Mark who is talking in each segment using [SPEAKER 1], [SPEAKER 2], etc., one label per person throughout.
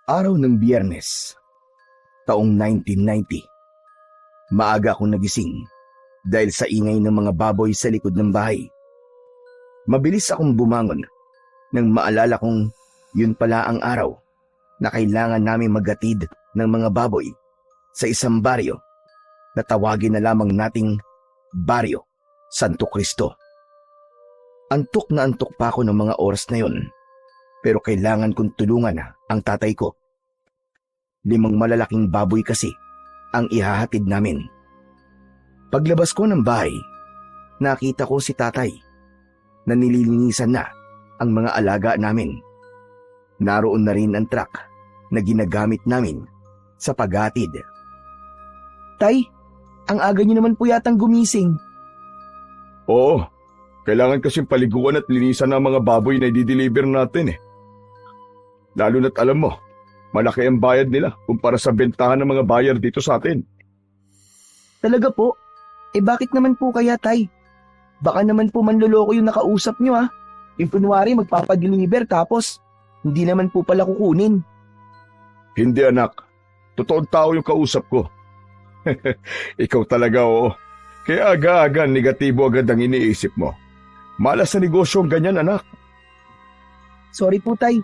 [SPEAKER 1] Araw ng Biyernes, taong 1990. Maaga akong nagising dahil sa ingay ng mga baboy sa likod ng bahay. Mabilis akong bumangon nang maalala kong yun pala ang araw na kailangan namin maghatid ng mga baboy sa isang baryo na tawagin na lamang nating Baryo Santo Cristo. Antok na antok pa ako ng mga oras na yun, pero kailangan kong tulungan ang tatay ko. 5 malalaking baboy kasi ang ihahatid namin. Paglabas ko ng bahay, nakita ko si tatay na nililinisan na ang mga alaga namin. Naroon na rin ang truck na ginagamit namin sa paghatid.
[SPEAKER 2] Tay, ang aga niyo naman po yatang gumising.
[SPEAKER 3] Oo, kailangan kasing paliguan at linisan ng mga baboy na i-deliver natin eh. Lalo na't alam mo, malaki ang bayad nila kumpara sa bentahan ng mga buyer dito sa atin.
[SPEAKER 2] Talaga po? Bakit naman po kaya, tay? Baka naman po manloloko yung nakausap nyo ah. Yung kunwari magpapadeliver tapos hindi naman po pala kukunin.
[SPEAKER 3] Hindi anak, totoong tao yung kausap ko. Ikaw talaga oo. Kaya aga-aga negatibo agad ang iniisip mo. Malas sa negosyo ang ganyan anak.
[SPEAKER 2] Sorry po, tay.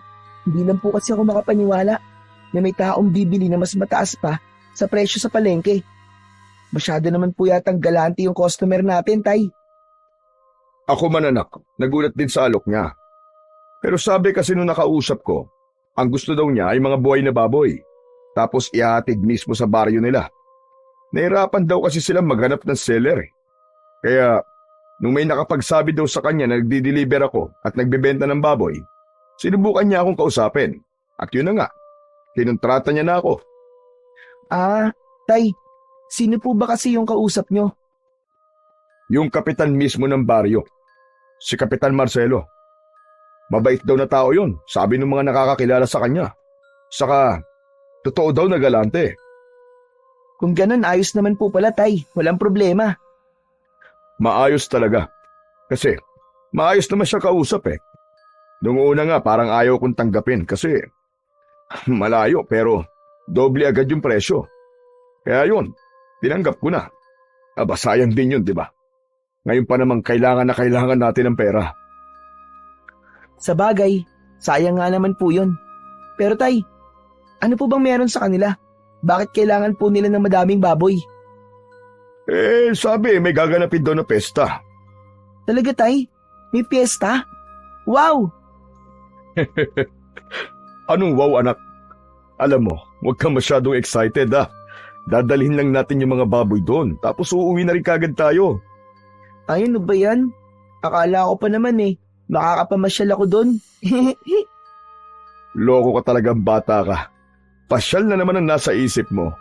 [SPEAKER 2] Hindi lang po kasi ako makapaniwala na may taong bibili na mas mataas pa sa presyo sa palengke. Masyado naman po yatang galante yung customer natin, tay.
[SPEAKER 3] Ako man anak, nagulat din sa alok niya. Pero sabi kasi nung nakausap ko, ang gusto daw niya ay mga buhay na baboy. Tapos ihahatid mismo sa baryo nila. Nahirapan daw kasi silang maghanap ng seller eh. Kaya nung may nakapagsabi daw sa kanya na nagdi-deliver ako at nagbebenta ng baboy, sinubukan niya akong kausapin. At yun na nga, kinontrata niya na ako.
[SPEAKER 2] Ah, tay, sino po ba kasi yung kausap nyo?
[SPEAKER 3] Yung kapitan mismo ng baryo, si Kapitan Marcelo. Mabait daw na tao yun, sabi ng mga nakakakilala sa kanya. Saka, totoo daw na galante.
[SPEAKER 2] Kung ganun, ayos naman po pala, tay. Walang problema.
[SPEAKER 3] Maayos talaga. Kasi, maayos naman siya kausap eh. Noong una nga parang ayaw kong tanggapin kasi malayo pero doble agad yung presyo. Kaya yun, tinanggap ko na. Aba sayang din yun, di ba? Ngayon pa namang kailangan na kailangan natin ng pera.
[SPEAKER 2] Sa bagay, sayang nga naman po yun. Pero tay, ano po bang meron sa kanila? Bakit kailangan po nila ng madaming baboy?
[SPEAKER 3] Sabi may gaganapin daw na pesta.
[SPEAKER 2] Talaga tay? May piyesta? Wow!
[SPEAKER 3] Anong wow anak? Alam mo, huwag kang masyadong excited ah. Dadalhin lang natin yung mga baboy doon, tapos uuwi na rin kagad tayo.
[SPEAKER 2] Ay, ano ba yan? Akala ko pa naman makakapamasyal ako doon.
[SPEAKER 3] Loko ka talagang bata ka. Pasyal na naman ang nasa isip mo.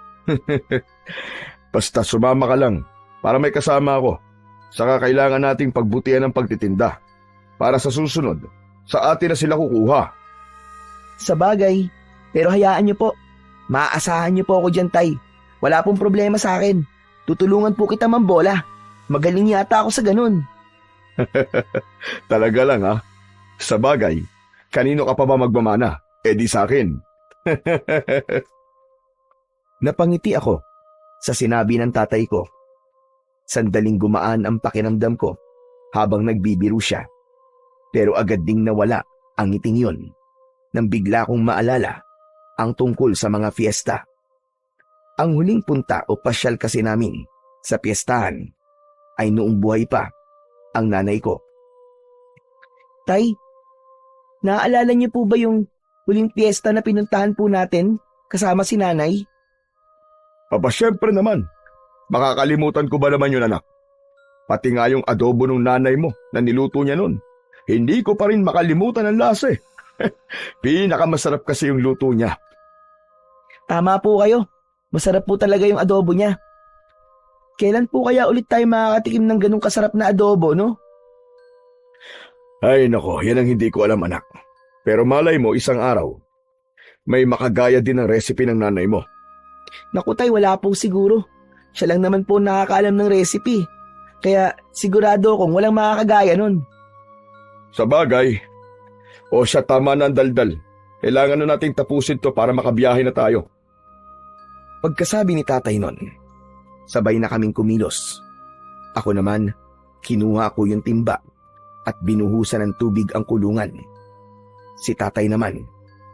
[SPEAKER 3] Basta sumama ka lang, para may kasama ako. Saka kailangan nating pagbutihan ng pagtitinda. Para sa susunod, sa atin na sila kukuha.
[SPEAKER 2] Sa bagay, pero hayaan niyo po. Maaasahan niyo po ako dyan, tay. Wala pong problema sa akin. Tutulungan po kita mambola. Magaling yata ako sa ganun.
[SPEAKER 3] Talaga lang ha. Sa bagay, kanino ka pa ba magmamana? Di sa akin.
[SPEAKER 1] Napangiti ako sa sinabi ng tatay ko. Sandaling gumaan ang pakiramdam ko habang nagbibiro siya. Pero agad ding nawala ang ngiting yun nang bigla kong maalala ang tungkol sa mga fiesta. Ang huling punta o pasyal kasi namin sa piyestahan ay noong buhay pa ang nanay ko.
[SPEAKER 2] Tay, naaalala niyo po ba yung huling piyesta na pinuntahan po natin kasama si nanay?
[SPEAKER 3] Aba syempre naman. Makakalimutan ko ba naman yun anak? Pati nga yung adobo ng nanay mo na niluto niya nun. Hindi ko pa rin makalimutan ang lasa eh. Pinakamasarap kasi yung luto niya.
[SPEAKER 2] Tama po kayo. Masarap po talaga yung adobo niya. Kailan po kaya ulit tayo makakatikim ng ganung kasarap na adobo, no?
[SPEAKER 3] Ay nako, yan ang hindi ko alam anak. Pero malay mo isang araw, may makagaya din ng recipe ng nanay mo.
[SPEAKER 2] Naku tay, wala po siguro. Siya lang naman po nakakaalam ng recipe. Kaya sigurado akong walang makakagaya nun.
[SPEAKER 3] Sa bagay, o siya tama na ang daldal. Kailangan na nating tapusin to para makabiyahe na tayo.
[SPEAKER 1] Pagkasabi ni tatay nun, sabay na kaming kumilos. Ako naman, kinuha ko yung timba at binuhusan ng tubig ang kulungan. Si tatay naman,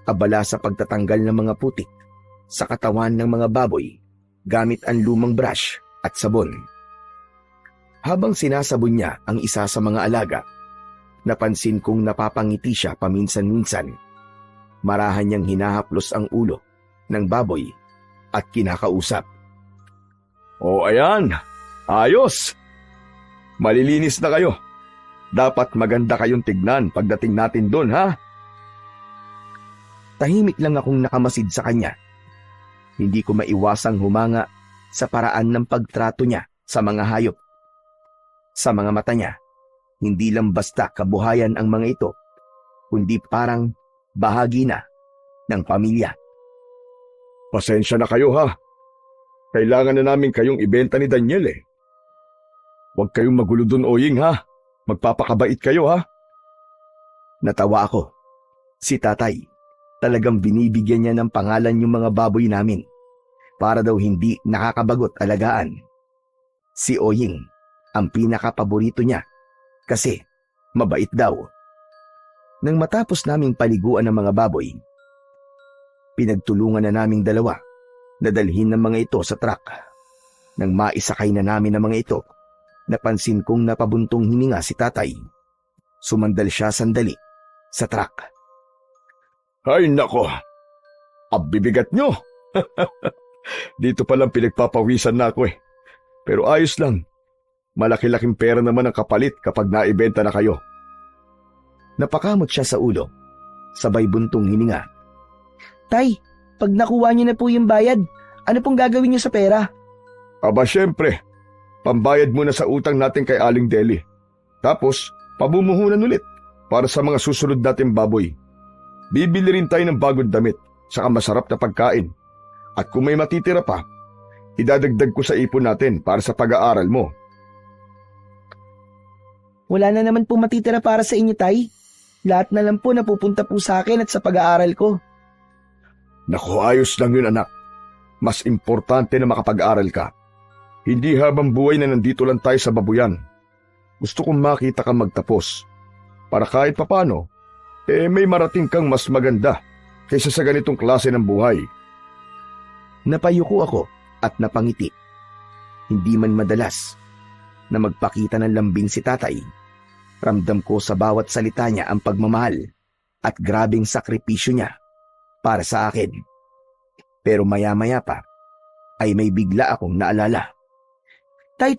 [SPEAKER 1] abala sa pagtatanggal ng mga putik sa katawan ng mga baboy gamit ang lumang brush at sabon. Habang sinasabon niya ang isa sa mga alaga, napansin kong napapangiti siya paminsan-minsan. Marahan niyang hinahaplos ang ulo ng baboy at kinakausap.
[SPEAKER 3] O ayan, ayos! Malilinis na kayo. Dapat maganda kayong tignan pagdating natin doon, ha?
[SPEAKER 1] Tahimik lang akong nakamasid sa kanya. Hindi ko maiwasang humanga sa paraan ng pagtrato niya sa mga hayop. Sa mga mata niya, hindi lang basta kabuhayan ang mga ito, kundi parang bahagi na ng pamilya.
[SPEAKER 3] Pasensya na kayo, ha? Kailangan na namin kayong ibenta ni Daniel, eh. Huwag kayong magulo doon, Oying, ha? Magpapakabait kayo, ha?
[SPEAKER 1] Natawa ako. Si tatay, talagang binibigyan niya ng pangalan yung mga baboy namin para daw hindi nakakabagot alagaan. Si Oying, ang pinakapaborito niya kasi mabait daw. Nang matapos naming paliguan ng mga baboy, pinagtulungan na naming dalawa na dalhin ng mga ito sa truck. Nang maisakay na namin ng mga ito, napansin kong napabuntong hininga si tatay. Sumandal siya sandali sa truck.
[SPEAKER 3] Ay nako, abibigat nyo. Dito palang pinagpapawisan na ako, eh. Pero ayos lang. Malaki-laking pera naman ang kapalit kapag naibenta na kayo.
[SPEAKER 1] Napakamot siya sa ulo, sabay buntong hininga.
[SPEAKER 2] Tay, pag nakuha niyo na po yung bayad, ano pong gagawin niyo sa pera?
[SPEAKER 3] Aba syempre, pambayad muna sa utang natin kay Aling Deli. Tapos, pamumuhunan ulit para sa mga susunod nating baboy. Bibili rin tayo ng bagong damit, saka masarap na pagkain. At kung may matitira pa, idadagdag ko sa ipon natin para sa pag-aaral mo.
[SPEAKER 2] Wala na naman po matitira para sa inyo, Tay. Lahat na lang po napupunta po sa akin at sa pag-aaral ko.
[SPEAKER 3] Naku, ayos lang yun, anak. Mas importante na makapag-aral ka. Hindi habang buhay na nandito lang tayo sa babuyan. Gusto kong makita kang magtapos. Para kahit papano, may marating kang mas maganda kaysa sa ganitong klase ng buhay.
[SPEAKER 1] Napayuko ako at napangiti. Hindi man madalas na magpakita ng lambing si tatay. Ramdam ko sa bawat salita niya ang pagmamahal at grabing sakripisyo niya para sa akin. Pero maya-maya pa ay may bigla akong naalala.
[SPEAKER 2] Tay,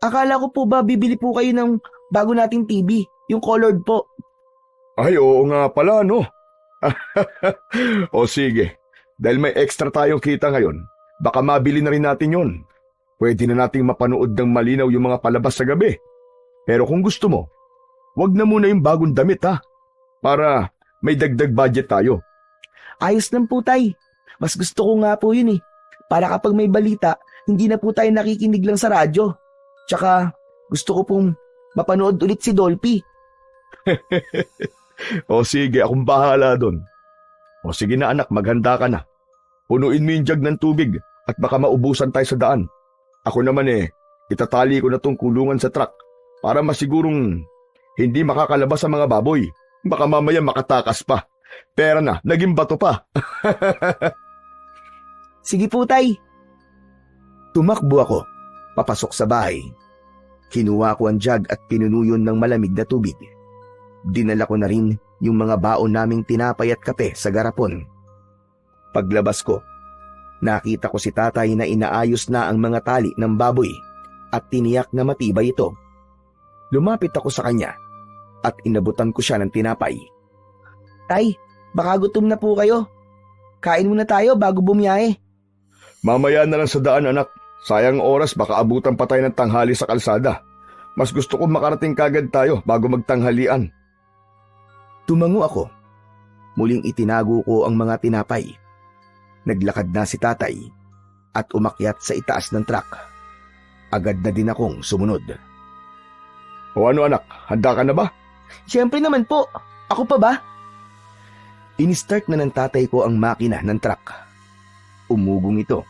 [SPEAKER 2] akala ko po ba bibili po kayo ng bago nating TV, yung colored po.
[SPEAKER 3] Ay, oo nga pala, no? O sige, dahil may extra tayong kita ngayon, baka mabili na rin natin yon. Pwede na nating mapanood ng malinaw yung mga palabas sa gabi. Pero kung gusto mo, wag na muna yung bagong damit, ha? Para may dagdag budget tayo.
[SPEAKER 2] Ayos lang po, Tay. Mas gusto ko nga po yun, eh. Para kapag may balita, hindi na po tayo nakikinig lang sa radyo. Tsaka, gusto ko pong mapanood ulit si Dolphy.
[SPEAKER 3] O sige, akong bahala doon. O sige na anak, maghanda ka na. Punuin mo yung jug ng tubig at baka maubusan tayo sa daan. Ako naman itatali ko na tong kulungan sa truck para masigurong hindi makakalabas ang mga baboy. Baka mamaya makatakas pa. Pera na, naging bato pa.
[SPEAKER 2] Sige po, Tay.
[SPEAKER 1] Tumakbo ako, papasok sa bahay. Kinuha ko ang jug at pinunuyon ng malamig na tubig. Dinala ko na rin yung mga baon naming tinapay at kape sa garapon. Paglabas ko, nakita ko si tatay na inaayos na ang mga tali ng baboy at tiniyak na matibay ito. Lumapit ako sa kanya at inabutan ko siya ng tinapay.
[SPEAKER 2] Tay, baka gutom na po kayo. Kain muna tayo bago bumiyahe.
[SPEAKER 3] Mamaya na lang sa daan, anak. Sayang oras, baka abutan pa tayo ng tanghali sa kalsada. Mas gusto kong makarating kagad tayo bago magtanghalian.
[SPEAKER 1] Tumango ako. Muling itinago ko ang mga tinapay. Naglakad na si tatay at umakyat sa itaas ng truck. Agad na din akong sumunod.
[SPEAKER 3] O ano anak, handa ka na ba?
[SPEAKER 2] Siyempre naman po. Ako pa ba?
[SPEAKER 1] Inistart na ng tatay ko ang makina ng truck. Umugong ito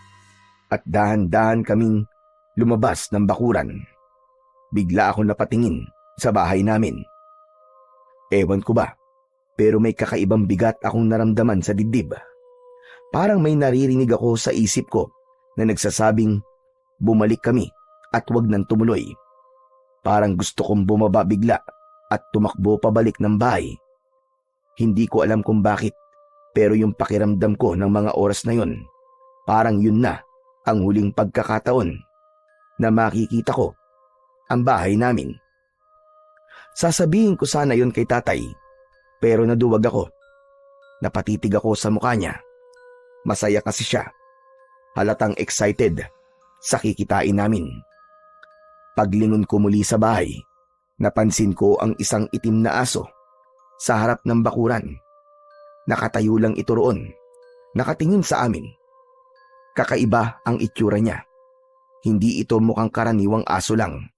[SPEAKER 1] at dahan-dahan kaming lumabas ng bakuran. Bigla ako napatingin sa bahay namin. Ewan ko ba, pero may kakaibang bigat akong naramdaman sa dibdib. Parang may naririnig ako sa isip ko na nagsasabing bumalik kami at wag nang tumuloy. Parang gusto kong bumaba bigla at tumakbo pabalik ng bahay. Hindi ko alam kung bakit, pero yung pakiramdam ko ng mga oras na yun, parang yun na ang huling pagkakataon na makikita ko ang bahay namin. Sasabihin ko sana yun kay tatay, pero naduwag ako. Napatitig ako sa mukha niya. Masaya kasi siya. Halatang excited sa kikitain namin. Paglingon ko muli sa bahay, napansin ko ang isang itim na aso sa harap ng bakuran. Nakatayo lang ito roon, nakatingin sa amin. Kakaiba ang itsura niya. Hindi ito mukhang karaniwang aso lang.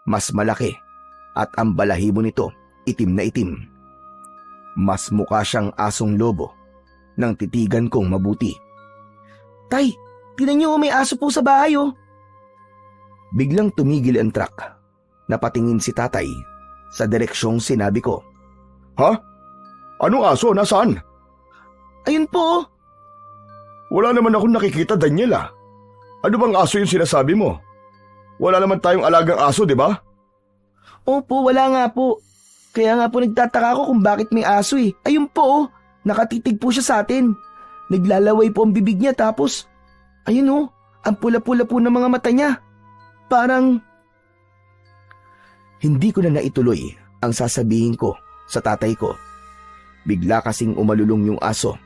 [SPEAKER 1] Mas malaki at ang balahibo nito itim na itim. Mas mukha siyang asong lobo nang titigan kong mabuti.
[SPEAKER 2] Tay, tinan niyo may aso po sa bahay oh.
[SPEAKER 1] Biglang tumigil ang truck. Napatingin si tatay sa direksyong sinabi ko.
[SPEAKER 3] Ha? Anong aso? Nasaan?
[SPEAKER 2] Ayun po oh.
[SPEAKER 3] Wala naman akong nakikita, Daniela. Ano bang aso yung sinasabi mo? Wala naman tayong alagang aso, di ba?
[SPEAKER 2] Opo, wala nga po. Kaya nga po nagtataka ako kung bakit may aso eh. Ayun po oh, nakatitig po siya sa atin. Naglalaway po ang bibig niya tapos, ayun oh, ang pula-pula po ng mga mata niya. Parang...
[SPEAKER 1] Hindi ko na naituloy ang sasabihin ko sa tatay ko. Bigla kasing umalulong yung aso.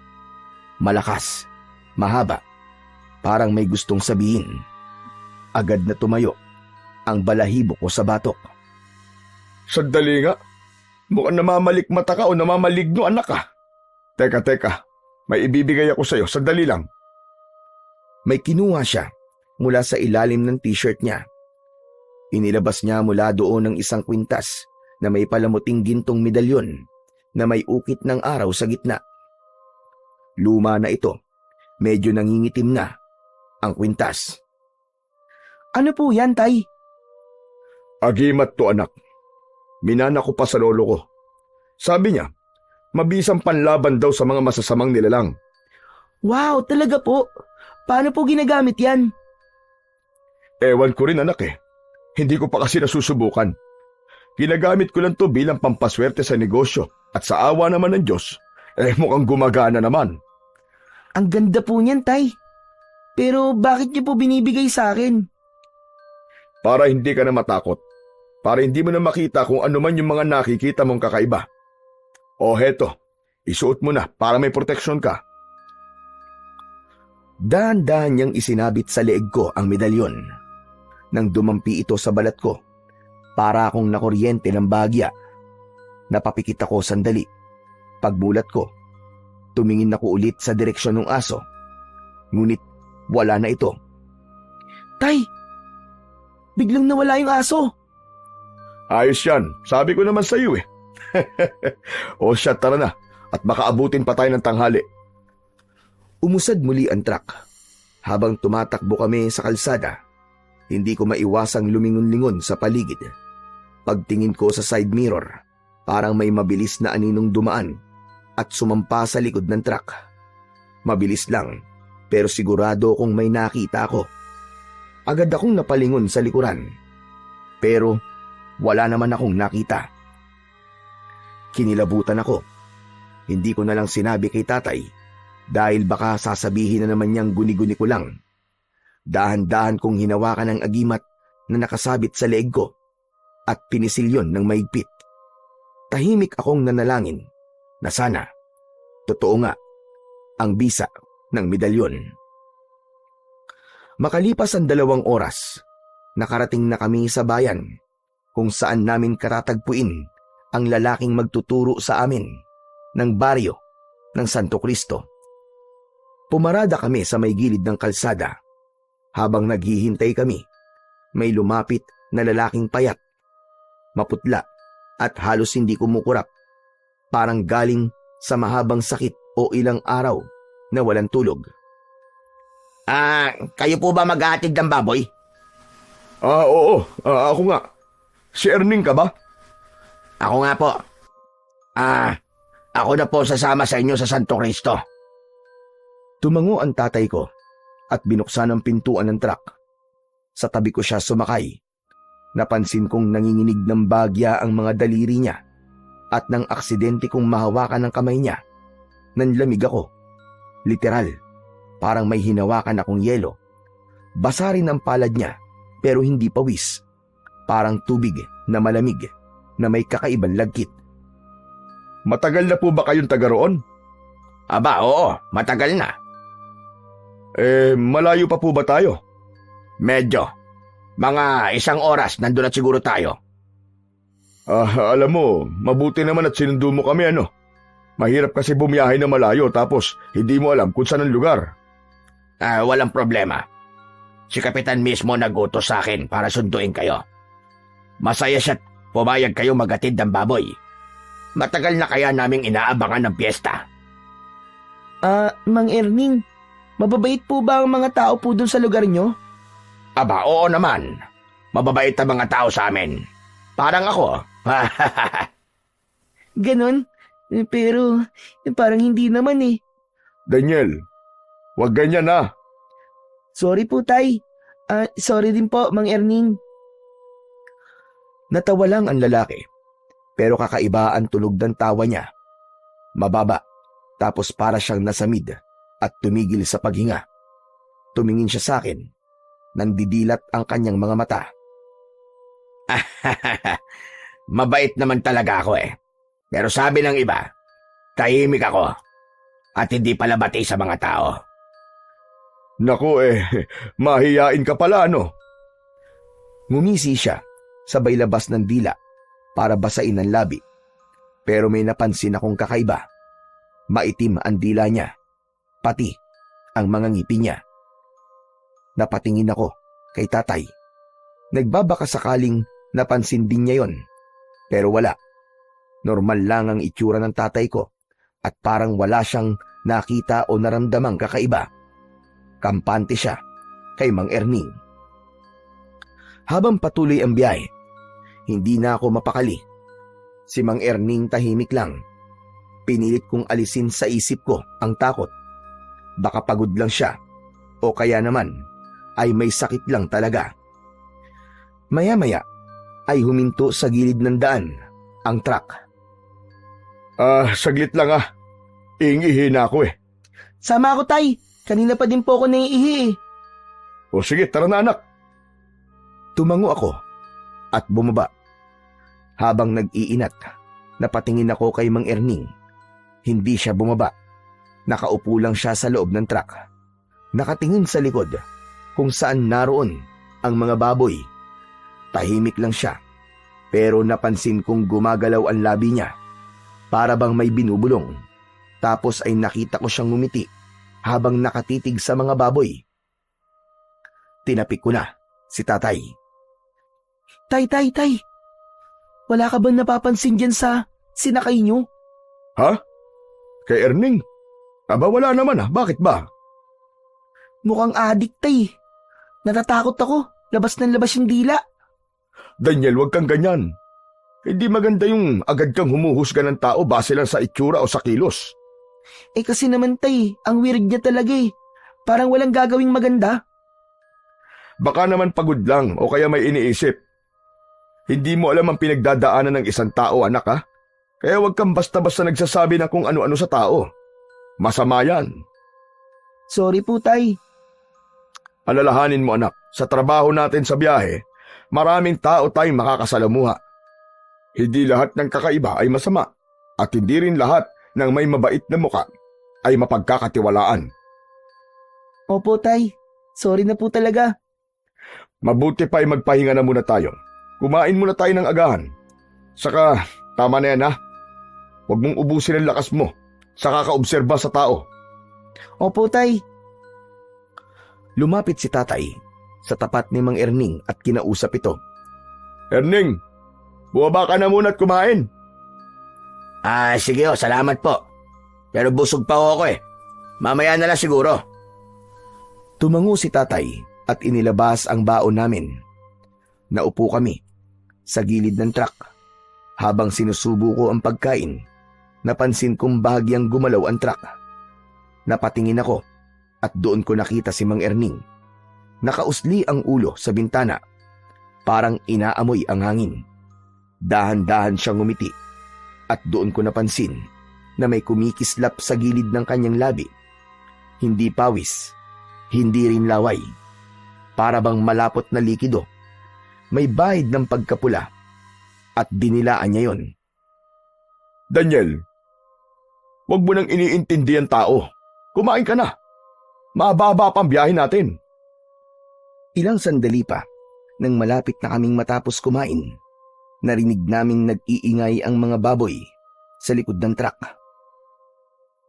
[SPEAKER 1] Malakas, mahaba, parang may gustong sabihin. Agad na tumayo ang balahibo ko sa batok.
[SPEAKER 3] Sandali nga. Mukhang namamalik mata ka o namamaligno anak ka. Teka. May ibibigay ako sa'yo. Sandali lang.
[SPEAKER 1] May kinuha siya mula sa ilalim ng t-shirt niya. Inilabas niya mula doon ng isang kwintas na may palamuting gintong medalyon na may ukit ng araw sa gitna. Luma na ito. Medyo nangingitim na ang kwintas.
[SPEAKER 2] Ano po yan, tay?
[SPEAKER 3] Agimat to, anak. Minana ko pa sa lolo ko. Sabi niya, mabisang panlaban daw sa mga masasamang nilalang.
[SPEAKER 2] Wow, talaga po? Paano po ginagamit yan?
[SPEAKER 3] Ewan ko rin, anak eh. Hindi ko pa kasi nasusubukan. Ginagamit ko lang to bilang pampaswerte sa negosyo at sa awa naman ng Diyos, mukhang gumagana naman.
[SPEAKER 2] Ang ganda po niyan, tay. Pero bakit niyo po binibigay sa akin?
[SPEAKER 3] Para hindi ka na matakot. Para hindi mo na makita kung ano man yung mga nakikita mong kakaiba. O heto, isuot mo na para may proteksyon ka.
[SPEAKER 1] Dahan-dahan niyang isinabit sa leeg ko ang medalyon. Nang dumampi ito sa balat ko, para akong nakuryente ng bagya. Napapikit ako sandali. Pagbulat ko, tumingin ako ulit sa direksyon ng aso. Ngunit wala na ito.
[SPEAKER 2] Tay, biglang nawala yung aso.
[SPEAKER 3] Ayos yan, sabi ko naman sa iyo eh. O siya, tara na at makaabutin pa tayo ng tanghali.
[SPEAKER 1] Umusad muli ang truck. Habang tumatakbo kami sa kalsada, hindi ko maiwasang lumingon-lingon sa paligid. Pagtingin ko sa side mirror, parang may mabilis na aninong dumaan at sumampa sa likod ng truck. Mabilis lang, pero sigurado kong may nakita ako. Agad akong napalingon sa likuran, pero wala naman akong nakita. Kinilabutan ako. Hindi ko na lang sinabi kay tatay dahil baka sasabihin na naman niyang guni-guni ko lang. Dahan-dahan kong hinawakan ang agimat na nakasabit sa leeg ko at pinisilyon ng maigpit. Tahimik akong nanalangin na sana totoo nga ang bisa ng medalyon. Makalipas ang 2 oras, nakarating na kami sa bayan kung saan namin katatagpuin ang lalaking magtuturo sa amin ng baryo ng Santo Cristo. Pumarada kami sa may gilid ng kalsada. Habang naghihintay kami, may lumapit na lalaking payat, maputla at halos hindi kumukurap, parang galing sa mahabang sakit o ilang araw na walang tulog. Kayo po ba maghahatid ng baboy?
[SPEAKER 3] Oo. Ako nga. Si Erning ka ba?
[SPEAKER 1] Ako nga po. Ako na po sasama sa inyo sa Santo Cristo. Tumango ang tatay ko at binuksan ang pintuan ng truck. Sa tabi ko siya sumakay. Napansin kong nanginginig ng bagya ang mga daliri niya at nang aksidente kong mahawakan ng kamay niya, nanlamig ako. Literal, parang may hinawakan akong yelo. Basa rin ang palad niya pero hindi pawis. Parang tubig na malamig na may kakaibang lagkit.
[SPEAKER 3] Matagal na po ba kayong taga roon?
[SPEAKER 1] Aba, oo, matagal na.
[SPEAKER 3] Malayo pa po ba tayo?
[SPEAKER 1] Medyo. Mga 1 oras nandun at siguro tayo.
[SPEAKER 3] Alam mo, mabuti naman at sinundo mo kami ano. Mahirap kasi bumiyahe na malayo tapos hindi mo alam kung saan ang lugar.
[SPEAKER 1] Walang problema. Si Kapitan mismo nag-utos sa akin para sunduin kayo. Masaya siya't pumayag kayo magatid ng baboy. Matagal na kaya naming inaabangan ng piyesta.
[SPEAKER 2] Mang Erning, mababait po ba ang mga tao po dun sa lugar nyo?
[SPEAKER 1] Aba, oo naman. Mababait ang mga tao sa amin. Parang ako.
[SPEAKER 2] Ganon? Pero parang hindi naman eh.
[SPEAKER 3] Daniel, wag ganyan na.
[SPEAKER 2] Sorry po, tay. Sorry din po, Mang Erning.
[SPEAKER 1] Natawa lang ang lalaki. Pero kakaiba ang tunog ng tawa niya. Mababa, tapos para siyang nasamid at tumigil sa paghinga. Tumingin siya sa akin. Nandidilat ang kanyang mga mata. Mabait naman talaga ako eh. Pero sabi ng iba, tahimik ako at hindi pala bati sa mga tao.
[SPEAKER 3] Naku mahiyain ka pala ano?
[SPEAKER 1] Ngumisi siya, sabay labas ng dila para basain ang labi. Pero may napansin akong kakaiba. Maitim ang dila niya, pati ang mga ngipin niya. Napatingin ako kay tatay. Nagbabaka sakaling napansin din niya yon. Pero wala. Normal lang ang itsura ng tatay ko at parang wala siyang nakita o naramdamang kakaiba. Kampante siya kay Mang Erning. Habang patuloy ang biyahe, hindi na ako mapakali. Si Mang Erning tahimik lang. Pinilit kong alisin sa isip ko ang takot. Baka pagod lang siya o kaya naman ay may sakit lang talaga. Maya-maya ay huminto sa gilid ng daan ang truck.
[SPEAKER 3] Saglit lang Iingihi na ako eh.
[SPEAKER 2] Sama ako, tay. Kanina pa din po ako naiihi eh.
[SPEAKER 3] O sige, tara na anak.
[SPEAKER 1] Tumango ako at bumaba. Habang nag-iinat, napatingin ako kay Mang Erning. Hindi siya bumaba. Nakaupo lang siya sa loob ng truck. Nakatingin sa likod kung saan naroon ang mga baboy. Tahimik lang siya, pero napansin kong gumagalaw ang labi niya. Para bang may binubulong. Tapos ay nakita ko siyang ngumiti habang nakatitig sa mga baboy. Tinapik ko na si tatay.
[SPEAKER 2] Tay. Wala ka bang napapansin dyan sa sinakay nyo?
[SPEAKER 3] Ha? Kay Erning? Aba wala naman Bakit ba?
[SPEAKER 2] Mukhang adik, tay. Natatakot ako. Labas ng labas yung dila.
[SPEAKER 3] Daniel, wag kang ganyan. Hindi maganda yung agad kang humuhusga ng tao base lang sa itsura o sa kilos.
[SPEAKER 2] Kasi naman, tay, ang weird niya talaga eh. Parang walang gagawing maganda.
[SPEAKER 3] Baka naman pagod lang o kaya may iniisip. Hindi mo alam ang pinagdadaanan ng isang tao, anak Kaya wag kang basta-basta nagsasabi ng kung ano-ano sa tao. Masama yan.
[SPEAKER 2] Sorry po, tay.
[SPEAKER 3] Alalahanin mo anak, sa trabaho natin sa biyahe, maraming tao tayong makakasalamuha. Hindi lahat ng kakaiba ay masama at hindi rin lahat ng may mabait na muka ay mapagkakatiwalaan.
[SPEAKER 2] Opo, tay. Sorry na po talaga.
[SPEAKER 3] Mabuti pa ay magpahinga na muna tayo. Kumain muna tayo ng agahan. Saka, tama na yan Huwag mong ubusin ang lakas mo sa kakaobserba sa tao.
[SPEAKER 2] Opo, tay.
[SPEAKER 1] Lumapit si tatay sa tapat ni Mang Erning at kinausap ito.
[SPEAKER 3] Erning, bumaba ka na muna at kumain.
[SPEAKER 1] Sige salamat po.
[SPEAKER 4] Pero busog pa ako eh. Mamaya na lang siguro.
[SPEAKER 1] Tumango si tatay at inilabas ang baon namin. Naupo kami sa gilid ng truck. Habang sinusubo ko ang pagkain, napansin kong bahagyang gumalaw ang truck. Napatingin ako at doon ko nakita si Mang Erning. Nakausli ang ulo sa bintana. Parang inaamoy ang hangin. Dahan-dahan siyang ngumiti at doon ko napansin na may kumikislap sa gilid ng kanyang labi. Hindi pawis, hindi rin laway. Para bang malapot na likido. May bahid ng pagkapula at dinilaan niya yon.
[SPEAKER 3] Daniel, huwag mo nang iniintindi ang tao. Kumain ka na. Mababa pang biyahe natin.
[SPEAKER 1] Ilang sandali pa, nang malapit na kaming matapos kumain, narinig naming nag-iingay ang mga baboy sa likod ng truck.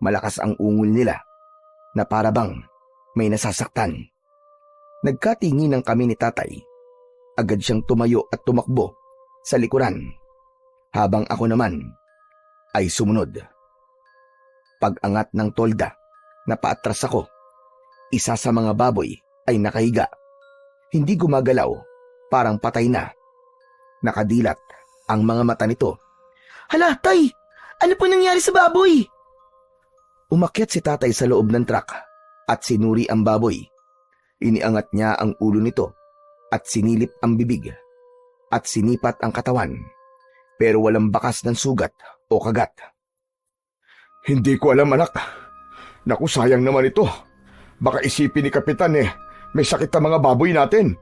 [SPEAKER 1] Malakas ang ungol nila na para bang may nasasaktan. Nagkatinginan kami ni tatay. Agad siyang tumayo at tumakbo sa likuran, habang ako naman ay sumunod. Pag-angat ng tolda na paatras ako, isa sa mga baboy ay nakahiga. Hindi gumagalaw, parang patay na. Nakadilat ang mga mata nito.
[SPEAKER 2] Hala, tay! Ano po nangyari sa baboy?
[SPEAKER 1] Umakyat si tatay sa loob ng truck at sinuri ang baboy. Iniangat niya ang ulo nito at sinilip ang bibig at sinipat ang katawan, pero walang bakas ng sugat o kagat.
[SPEAKER 3] Hindi ko alam, anak. Naku, sayang naman ito. Baka isipin ni Kapitan may sakit ang mga baboy natin.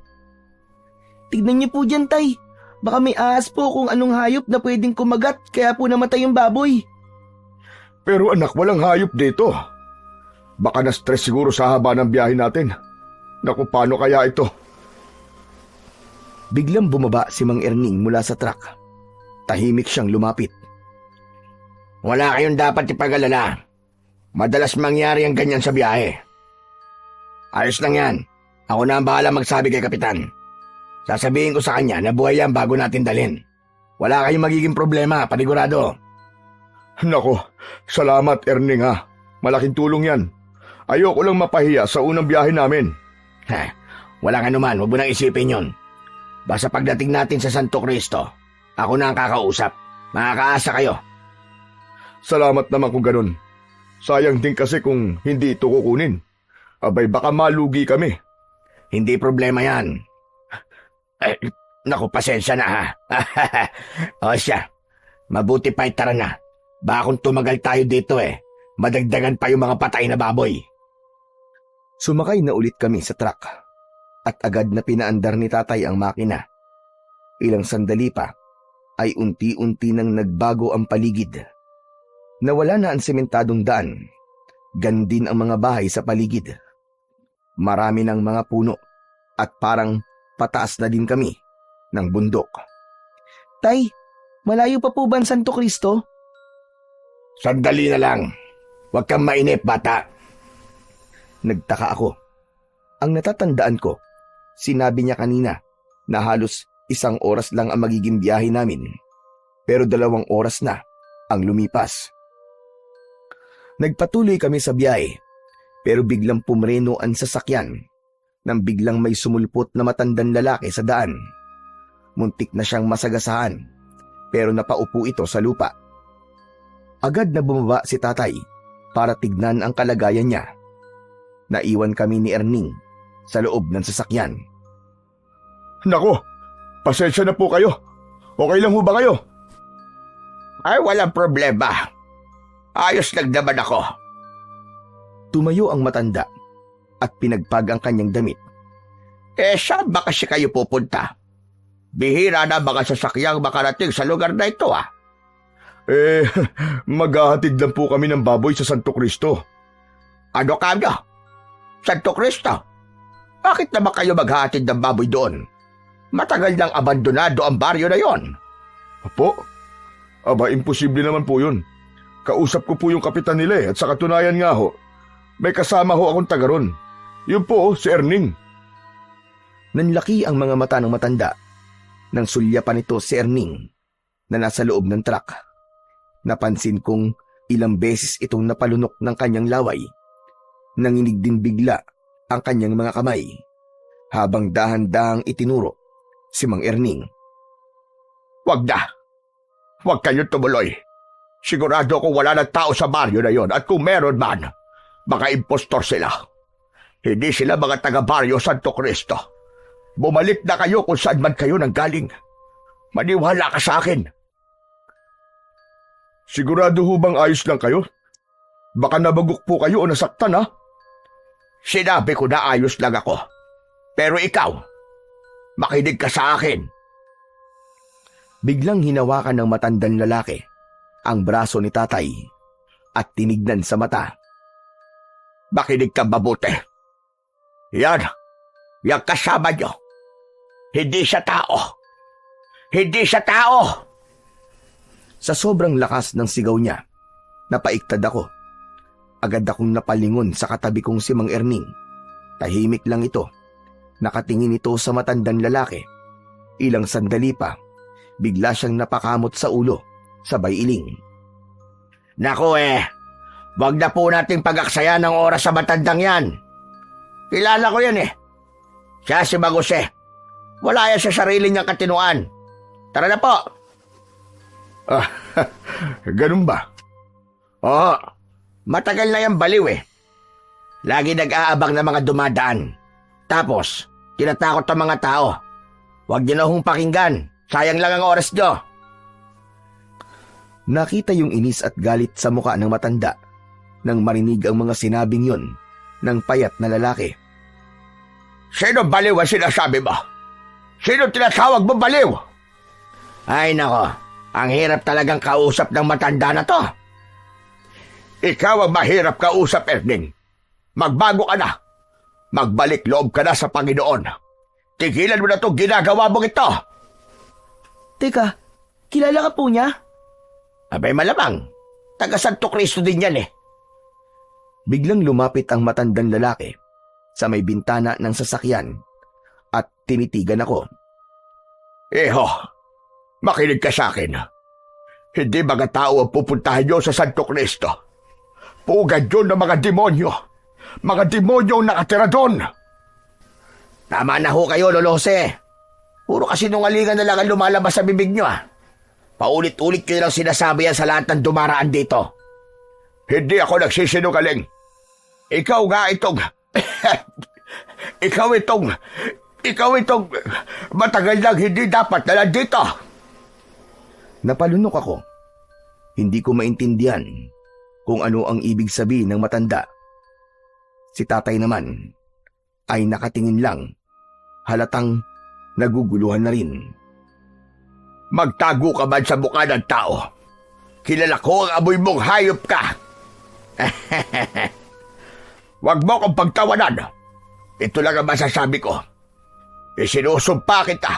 [SPEAKER 2] Tignan niyo po dyan, tay. Baka may ahas po kung anong hayop na pwedeng kumagat kaya po namatay yung baboy.
[SPEAKER 3] Pero anak, walang hayop dito. Baka na-stress siguro sa haba ng biyahe natin. Naku, paano kaya ito?
[SPEAKER 1] Biglang bumaba si Mang Erning mula sa truck. Tahimik siyang lumapit.
[SPEAKER 4] Wala kayong dapat ipag-alala. Madalas mangyari ang ganyan sa biyahe. Ayos lang yan. Ako na ang bahala magsabi kay Kapitan. Sasabihin ko sa kanya na buhay yan bago natin dalhin. Wala kayong magiging problema, panigurado.
[SPEAKER 3] Naku, salamat Erning ha. Malaking tulong yan. Ayoko lang mapahiya sa unang biyahe namin.
[SPEAKER 4] Walang anuman, huwag mo nang isipin yun. Basta pagdating natin sa Santo Cristo, ako na ang kakausap. Makakaasa kayo.
[SPEAKER 3] Salamat naman kung ganun. Sayang din kasi kung hindi ito kukunin. Abay, baka malugi kami.
[SPEAKER 4] Hindi problema yan. Naku, pasensya na ha. O siya, mabuti pa tara na. Baka kung tumagal tayo dito madagdagan pa yung mga patay na baboy.
[SPEAKER 1] Sumakay na ulit kami sa truck at agad na pinaandar ni tatay ang makina. Ilang sandali pa ay unti-unti nang nagbago ang paligid. Nawala na ang sementadong daan. Gandin ang mga bahay sa paligid. Marami ng mga puno at parang pataas na din kami ng bundok.
[SPEAKER 2] Tay, malayo pa po ba ang Santo Cristo?
[SPEAKER 4] Sandali na lang. Huwag kang mainip, bata.
[SPEAKER 1] Nagtaka ako. Ang natatandaan ko, sinabi niya kanina na halos 1 oras lang ang magiging biyahe namin. Pero 2 oras na ang lumipas. Nagpatuloy kami sa biyahe, pero biglang pumreno ang sasakyan nang biglang may sumulpot na matandang lalaki sa daan. Muntik na siyang masagasaan, pero napaupo ito sa lupa. Agad na bumaba si tatay para tignan ang kalagayan niya. Naiwan kami ni Erning sa loob ng sasakyan.
[SPEAKER 3] Naku, pasensya na po kayo. Okay lang ho ba kayo?
[SPEAKER 4] Ay, walang problema. Ayos lang naman ako.
[SPEAKER 1] Tumayo ang matanda at pinagpag ang kanyang damit.
[SPEAKER 4] Saan ba kasi kayo pupunta? Bihira na mga sasakyang makarating sa lugar na ito
[SPEAKER 3] Maghahatid lang po kami ng baboy sa Santo Cristo.
[SPEAKER 4] Ano kanya? Santo Cristo? Bakit naman kayo maghahatid ng baboy doon? Matagal nang abandonado ang baryo na yon.
[SPEAKER 3] Apo? Aba, imposible naman po yun. Kausap ko po yung kapitan nila at sa katunayan nga ho, may kasama ho akong taga ron. Yun po, si Erning.
[SPEAKER 1] Nanlaki ang mga mata ng matanda nang sulya pa nito si Erning na nasa loob ng truck. Napansin kong Ilang beses itong napalunok ng kanyang laway. Nanginig din bigla ang kanyang mga kamay habang dahan-dahang itinuro si Mang Erning.
[SPEAKER 3] Wag na. Huwag kayo tumuloy. Sigurado kung wala ng tao sa baryo na yon, at kung meron man, baka impostor sila. Hindi sila mga taga-baryo Santo Cristo. Bumalik na kayo kung saan man kayo nanggaling. Maniwala ka sa akin. Sigurado ho bang ayos lang kayo? Baka nabagok po kayo o nasaktan, ha? Sinabi ko na ayos lang ako. Pero ikaw, makinig ka sa akin.
[SPEAKER 1] Biglang hinawakan ng matandang lalaki ang braso ni tatay at tinignan sa mata.
[SPEAKER 3] Makinig ka mabuti. Yan kasama nyo. Hindi siya tao. Hindi siya tao.
[SPEAKER 1] Sa sobrang lakas ng sigaw niya, napaiktad ako. Agad akong napalingon sa katabi kong si Mang Erning. Tahimik lang ito. Nakatingin ito sa matandang lalaki. Ilang sandali pa, bigla siyang napakamot sa ulo, sabay iling.
[SPEAKER 4] Naku wag na po nating pag-aksaya ng oras sa matandang yan. Kilala ko yan Siya si Magose. Wala yan sa sarili niyang katinuan. Tara na po.
[SPEAKER 3] Ganun ba?
[SPEAKER 4] Oo, matagal na yan baliw Lagi nag-aabang ng mga dumadaan. Tapos, tinatakot ang mga tao. Huwag niyo na hong pakinggan. Sayang lang ang oras niyo.
[SPEAKER 1] Nakita yung inis at galit sa muka ng matanda nang marinig ang mga sinabing yun ng payat na lalaki.
[SPEAKER 3] Sino baliw ang sinasabi mo? Sino tinatawag mo baliw?
[SPEAKER 4] Ay nako, ang hirap talagang kausap ng matanda na to.
[SPEAKER 3] Ikaw ang mahirap kausap, Erning. Magbago ka na. Magbalik loob ka na sa Panginoon. Tigilan mo na itong ginagawa mong ito.
[SPEAKER 2] Teka, kilala ka po niya?
[SPEAKER 4] Abay malamang, taga Santo Cristo din yan
[SPEAKER 1] Biglang lumapit ang matandang lalaki sa may bintana ng sasakyan at tinitigan ako.
[SPEAKER 3] Iho, makinig ka sa akin. Hindi mga tao ang pupuntahan nyo sa Santo Cristo. Pugad yun ng mga demonyo. Mga demonyo ang nakatira doon.
[SPEAKER 4] Tama na ho kayo, Lolose. Puro kasinungalingan na lang ang lumalabas sa bibig nyo Paulit-ulit ko lang sinasabi yan sa lahat ng dumaraan dito.
[SPEAKER 3] Hindi ako nagsisinungaling. Ikaw nga itong... Ikaw itong matagal lang hindi dapat na nandito.
[SPEAKER 1] Napalunok ako. Hindi ko maintindihan kung ano ang ibig sabihin ng matanda. Si tatay naman ay nakatingin lang, halatang naguguluhan na rin.
[SPEAKER 3] Magtago ka man sa mukha ng tao. Kilala ko ang amoy mong hayop ka. Huwag mo akong pagtawanan. Ito lang ang masasabi ko. Isinusumpa kita.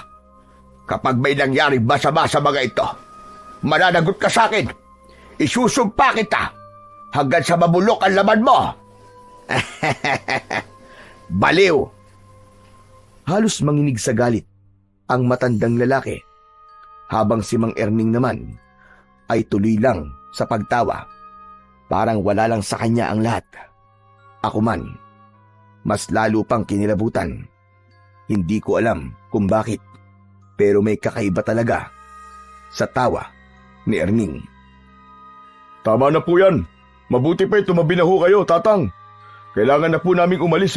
[SPEAKER 3] Kapag may nangyari masama sa mga ito, mananagot ka sa akin. Isusumpa kita hanggang sa mabulok ang laman mo.
[SPEAKER 4] Baliw.
[SPEAKER 1] Halos manginig sa galit ang matandang lalaki, habang si Mang Erning naman ay tuloy lang sa pagtawa. Parang wala lang sa kanya ang lahat. Ako man, mas lalo pang kinilabutan. Hindi ko alam kung bakit, pero may kakaiba talaga sa tawa ni Erning.
[SPEAKER 3] Tama na po yan. Mabuti pa tumabi na ho kayo, tatang. Kailangan na po naming umalis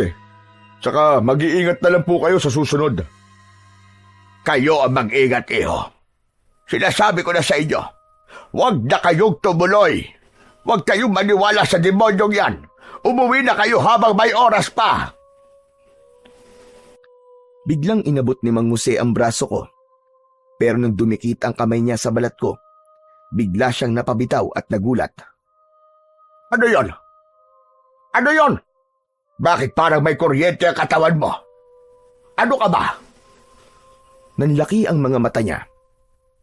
[SPEAKER 3] Tsaka mag-iingat na lang po kayo sa susunod. Kayo ang mag-ingat, iho. Sinasabi ko na sa inyo, huwag na kayong tumuloy. Huwag kayong maniwala sa demonyong yan. Umuwi na kayo habang may oras pa.
[SPEAKER 1] Biglang inabot ni Mang Jose ang braso ko. Pero nang dumikit ang kamay niya sa balat ko, bigla siyang napabitaw at nagulat.
[SPEAKER 3] Ano yon? Ano yon? Bakit parang may kuryente ang katawan mo? Ano ka ba?
[SPEAKER 1] Nanlaki ang mga mata niya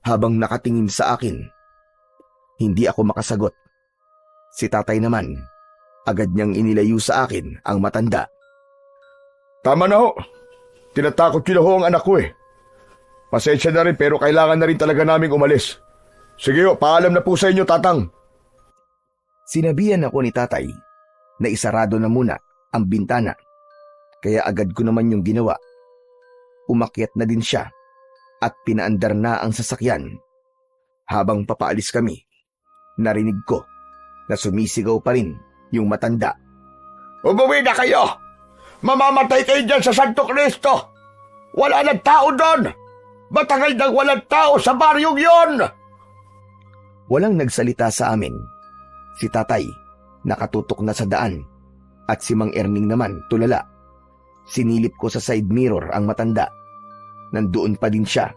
[SPEAKER 1] habang nakatingin sa akin. Hindi ako makasagot. Si tatay naman, agad niyang inilayo sa akin ang matanda.
[SPEAKER 3] Tama na ho. Tinatakot ko na ho ang anak ko Pasensya na rin pero kailangan na rin talaga naming umalis. Sige ho, paalam na po sa inyo, tatang.
[SPEAKER 1] Sinabihan ako ni tatay na isarado na muna ang bintana, kaya agad ko naman yung ginawa. Umakyat na din siya at pinaandar na ang sasakyan. Habang papaalis kami, narinig ko na sumisigaw pa rin yung matanda.
[SPEAKER 3] Umuwi na kayo! Mamamatay kayo dyan sa Santo Cristo! Wala nang tao doon! Matagal nang walang tao sa baryong yon!
[SPEAKER 1] Walang nagsalita sa amin. Si tatay, nakatutok na sa daan, at si Mang Erning naman tulala. Sinilip ko sa side mirror ang matanda. Nandoon pa din siya,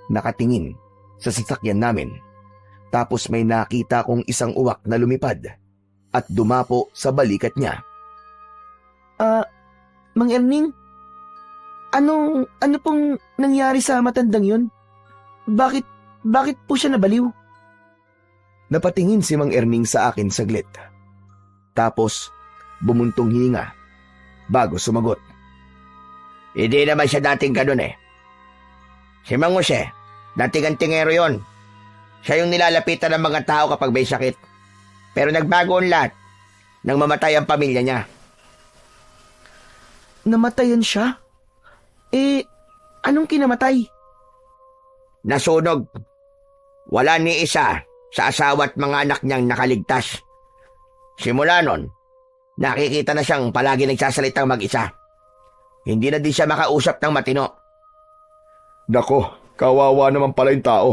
[SPEAKER 1] nakatingin sa sasakyan namin. Tapos may nakita kong isang uwak na lumipad at dumapo sa balikat niya.
[SPEAKER 2] Mang Erning, ano pong nangyari sa matandang yun? Bakit po siya nabaliw?
[SPEAKER 1] Napatingin si Mang Erning sa akin saglit. Tapos, bumuntong hininga bago sumagot.
[SPEAKER 4] Hindi naman siya dating ganun eh. Si Mang Jose, dating antingero yon. Siya yung nilalapitan ng mga tao kapag may sakit. Pero nagbago ang lahat nang mamatay ang pamilya niya.
[SPEAKER 2] Namatayan siya? Anong kinamatay?
[SPEAKER 4] Nasunog. Wala ni isa sa asawa at mga anak niyang nakaligtas. Simula nun, nakikita na siyang palagi nagsasalitang mag-isa. Hindi na din siya makausap ng matino.
[SPEAKER 3] Nako, kawawa naman pala yung tao.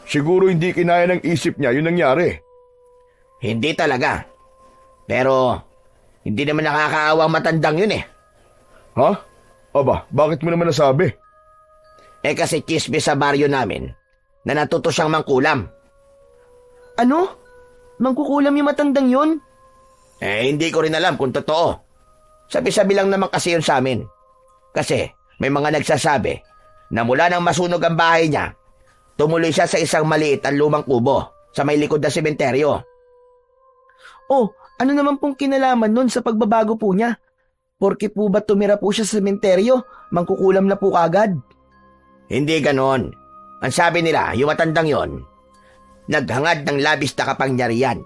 [SPEAKER 3] Siguro hindi kinaya ng isip niya yung nangyari.
[SPEAKER 4] Hindi talaga. Pero, hindi naman nakakaawa ang matandang yun eh.
[SPEAKER 3] Ha? Aba, bakit mo naman nasabi?
[SPEAKER 4] Kasi chismis sa baryo namin na natuto siyang mangkulam.
[SPEAKER 2] Ano? Mangkukulam yung matandang yun?
[SPEAKER 4] Hindi ko rin alam kung totoo. Sabi-sabi lang naman kasi yun sa amin. Kasi may mga nagsasabi na mula nang masunog ang bahay niya, tumuloy siya sa isang maliit at lumang kubo sa may likod na sementeryo.
[SPEAKER 2] Oh, ano naman pong kinalaman nun sa pagbabago po niya? Porke po ba tumira po siya sa sementeryo, mangkukulam na po kagad?
[SPEAKER 4] Hindi ganon. Ang sabi nila, yung matandang yon, naghangad ng labis na kapangyarihan.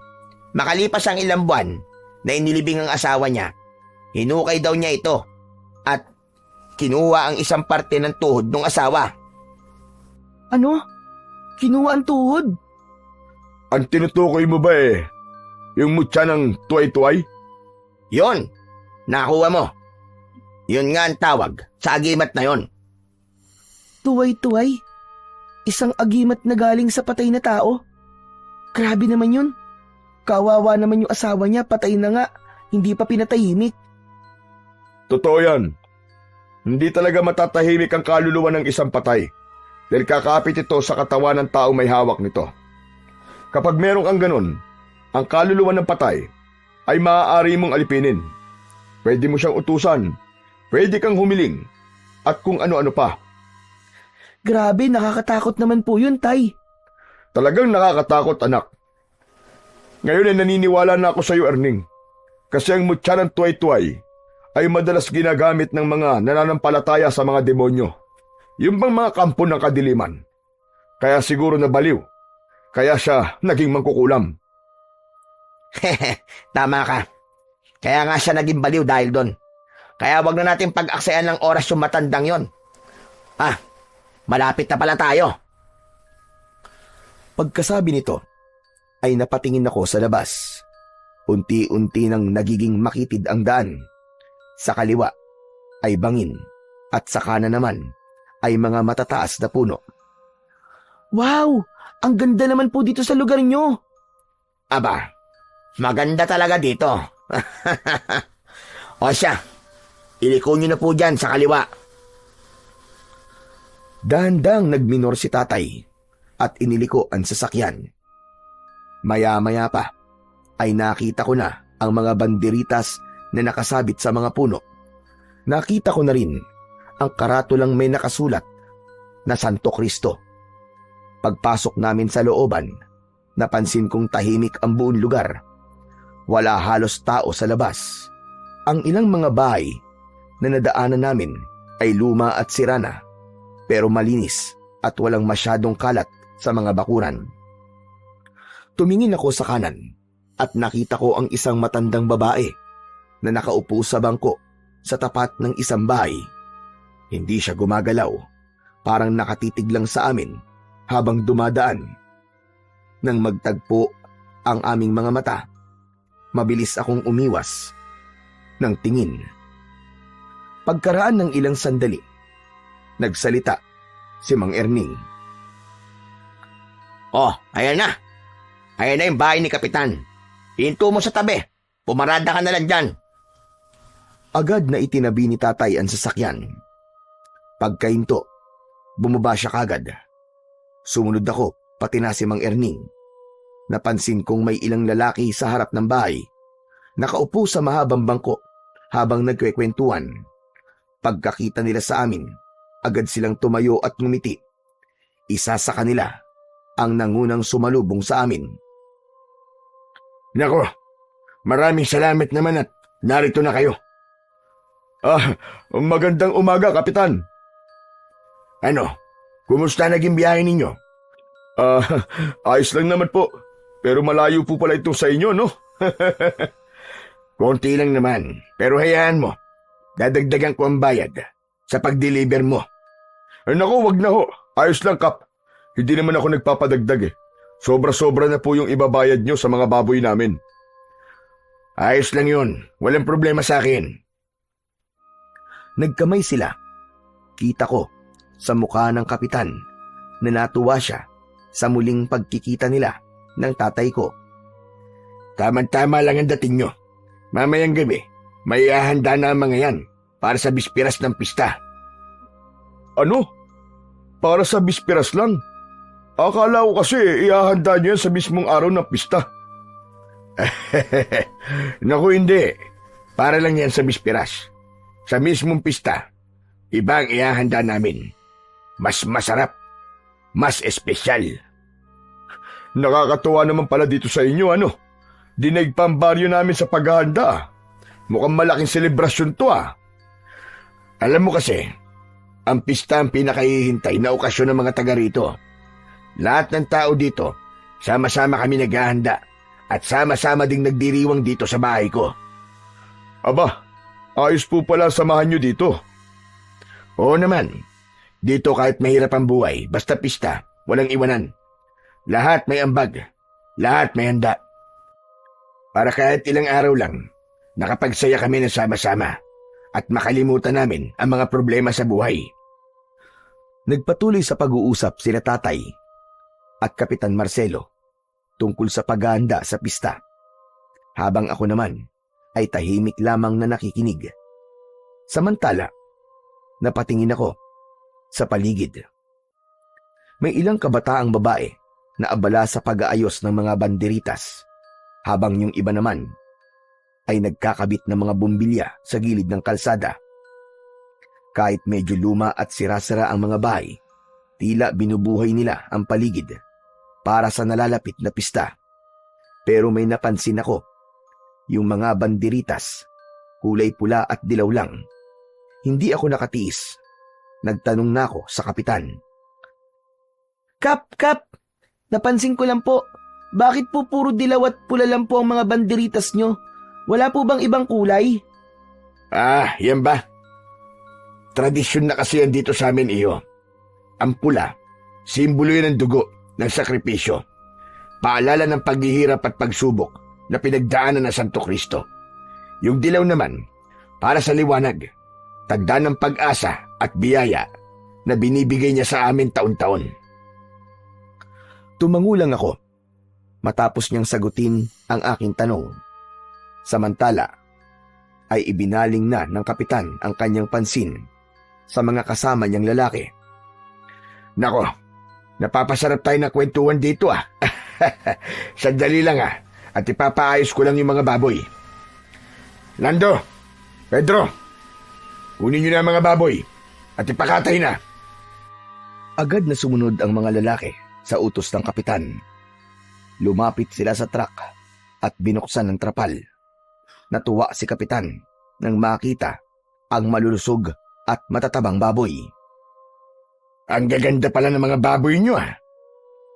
[SPEAKER 4] Makalipas ang ilang buwan na inilibing ang asawa niya, hinukay daw niya ito at kinuha ang isang parte ng tuhod ng asawa.
[SPEAKER 2] Ano? Kinuha ang tuhod?
[SPEAKER 3] Ang tinutukoy mo ba yung mutya ng tuway-tuway?
[SPEAKER 4] Yon, nakuha mo. Yun nga ang tawag sa agimat na yon.
[SPEAKER 2] Tuway-tuway? Isang agimat na galing sa patay na tao? Grabe naman yun. Kawawa naman yung asawa niya, patay na nga, hindi pa pinatahimik.
[SPEAKER 3] Totoo yan. Hindi talaga matatahimik ang kaluluwa ng isang patay dahil kakapit ito sa katawan ng taong may hawak nito. Kapag merong ang ganun, ang kaluluwa ng patay ay maaari mong alipinin. Pwede mo siyang utusan, pwede kang humiling, at kung ano-ano pa.
[SPEAKER 2] Grabe, nakakatakot naman po yun, Tay.
[SPEAKER 3] Talagang nakakatakot, anak. Ngayon ay naniniwala na ako sa iyo, Erning. Kasi ang mutya ng tuway-tuway ay madalas ginagamit ng mga nananampalataya sa mga demonyo. Yung bang mga kampo ng kadiliman. Kaya siguro nabaliw. Kaya siya naging mangkukulam.
[SPEAKER 4] Tama ka. Kaya nga siya naging baliw dahil doon. Kaya wag na natin pag-aksayan ng oras yung matandang yon. Malapit na pala tayo.
[SPEAKER 1] Pagkasabi nito, ay napatingin ako sa labas. Unti-unti nang nagiging makitid ang daan. Sa kaliwa ay bangin at sa kanan naman ay mga matataas na puno.
[SPEAKER 2] Wow! Ang ganda naman po dito sa lugar nyo.
[SPEAKER 4] Aba, maganda talaga dito. O siya, iliko nyo na po dyan sa kaliwa.
[SPEAKER 1] Dahan-dahang nagminor si tatay at iniliko ang sasakyan. Maya-maya pa ay nakita ko na ang mga banderitas na nakasabit sa mga puno. Nakita ko na rin ang karatulang may nakasulat na Santo Cristo. Pagpasok namin sa looban, napansin kong tahimik ang buong lugar. Wala halos tao sa labas. Ang ilang mga bahay na nadaanan namin ay luma at sira na, pero malinis at walang masyadong kalat sa mga bakuran. Tumingin ako sa kanan at nakita ko ang isang matandang babae na nakaupo sa bangko sa tapat ng isang bahay. Hindi siya gumagalaw, parang nakatitig lang sa amin habang dumadaan. Nang magtagpo ang aming mga mata, mabilis akong umiwas ng tingin. Pagkaraan ng ilang sandali, nagsalita si Mang Erning.
[SPEAKER 4] Oh, ayan na. Ayan na yung bahay ni Kapitan. Hinto mo sa tabi. Pumarada ka na lang dyan.
[SPEAKER 1] Agad na itinabi ni tatay ang sasakyan. Pagkahinto, bumaba siya kagad. Sumunod ako, pati na si Mang Erning. Napansin kong may ilang lalaki sa harap ng bahay, nakaupo sa mahabang bangko habang nagkwekwentuhan. Pagkakita nila sa amin, agad silang tumayo at ngumiti. Isa sa kanila ang nangunang sumalubong sa amin.
[SPEAKER 4] Nako, maraming salamat naman at narito na kayo.
[SPEAKER 3] Magandang umaga, Kapitan.
[SPEAKER 4] Ano, kumusta naging biyahe ninyo?
[SPEAKER 3] Ayos lang naman po. Pero malayo po pala ito sa inyo, no?
[SPEAKER 4] Konti lang naman, pero hayaan mo. Dadagdagan ko ang bayad sa pag-deliver mo.
[SPEAKER 3] Naku, wag na ho. Ayos lang, Kap. Hindi naman ako nagpapadagdag eh. Sobra-sobra na po yung ibabayad nyo sa mga baboy namin.
[SPEAKER 4] Ayos lang yun. Walang problema sa akin.
[SPEAKER 1] Nagkamay sila. Kita ko sa mukha ng kapitan na natuwa siya sa muling pagkikita nila ng tatay ko.
[SPEAKER 4] Tama-tama lang ang dating nyo. Mamayang gabi, may ihahanda na ang mga yan para sa bispiras ng pista.
[SPEAKER 3] Ano? Para sa bispiras lang? Akala ko kasi ihahanda nyo yan sa mismong araw ng pista.
[SPEAKER 4] Naku, hindi. Para lang yan sa bispiras. Sa mismong pista, iba ang ihahanda namin. Mas masarap, mas espesyal.
[SPEAKER 3] Nakakatuwa naman pala dito sa inyo, ano? Dinaig pa ang baryo namin sa paghahanda. Mukhang malaking selebrasyon to, ah.
[SPEAKER 4] Alam mo kasi, ang pista ang pinakahihintay na okasyon ng mga taga rito. Lahat ng tao dito, sama-sama kami naghahanda at sama-sama ding nagdiriwang dito sa bahay ko.
[SPEAKER 3] Aba, ayos po pala samahan nyo dito.
[SPEAKER 4] Oo naman, dito kahit mahirap ang buhay, basta pista, walang iwanan. Lahat may ambag, lahat may handa. Para kahit ilang araw lang, nakapagsaya kami ng sama-sama at makalimutan namin ang mga problema sa buhay.
[SPEAKER 1] Nagpatuloy sa pag-uusap sila tatay at Kapitan Marcelo tungkol sa paghahanda sa pista, habang ako naman ay tahimik lamang na nakikinig. Samantala, napatingin ako sa paligid. May ilang kabataang babae na abala sa pag-aayos ng mga banderitas, habang yung iba naman ay nagkakabit ng mga bumbilya sa gilid ng kalsada. Kahit medyo luma at sira-sira ang mga bahay, tila binubuhay nila ang paligid para sa nalalapit na pista. Pero may napansin ako, yung mga banderitas, kulay pula at dilaw lang. Hindi ako nakatiis. Nagtanong na ako sa kapitan.
[SPEAKER 2] Kap! Napansin ko lang po, bakit po puro dilaw at pula lang po ang mga banderitas nyo? Wala po bang ibang kulay?
[SPEAKER 4] Yan ba? Tradisyon na kasi yan dito sa amin, iyo. Ang pula, simbolo yan ng dugo, ng sakripisyo. Paalala ng paghihirap at pagsubok na pinagdaanan ng Santo Cristo. Yung dilaw naman, para sa liwanag, tagda ng pag-asa at biyaya na binibigay niya sa amin taon-taon.
[SPEAKER 1] Tumangulang ako matapos niyang sagutin ang aking tanong. Samantala, ay ibinaling na ng kapitan ang kanyang pansin sa mga kasama niyang lalaki.
[SPEAKER 4] Nako, napapasarap tayo na kwentuhan dito ah. Sandali lang ah, at ipapaayos ko lang yung mga baboy. Lando, Pedro, kunin niyo na ang mga baboy at ipakatay na.
[SPEAKER 1] Agad na sumunod ang mga lalaki sa utos ng kapitan. Lumapit sila sa truck at binuksan ang trapal. Natuwa si kapitan nang makita ang malulusog at matatabang baboy.
[SPEAKER 4] Ang gaganda pala ng mga baboy niyo ah.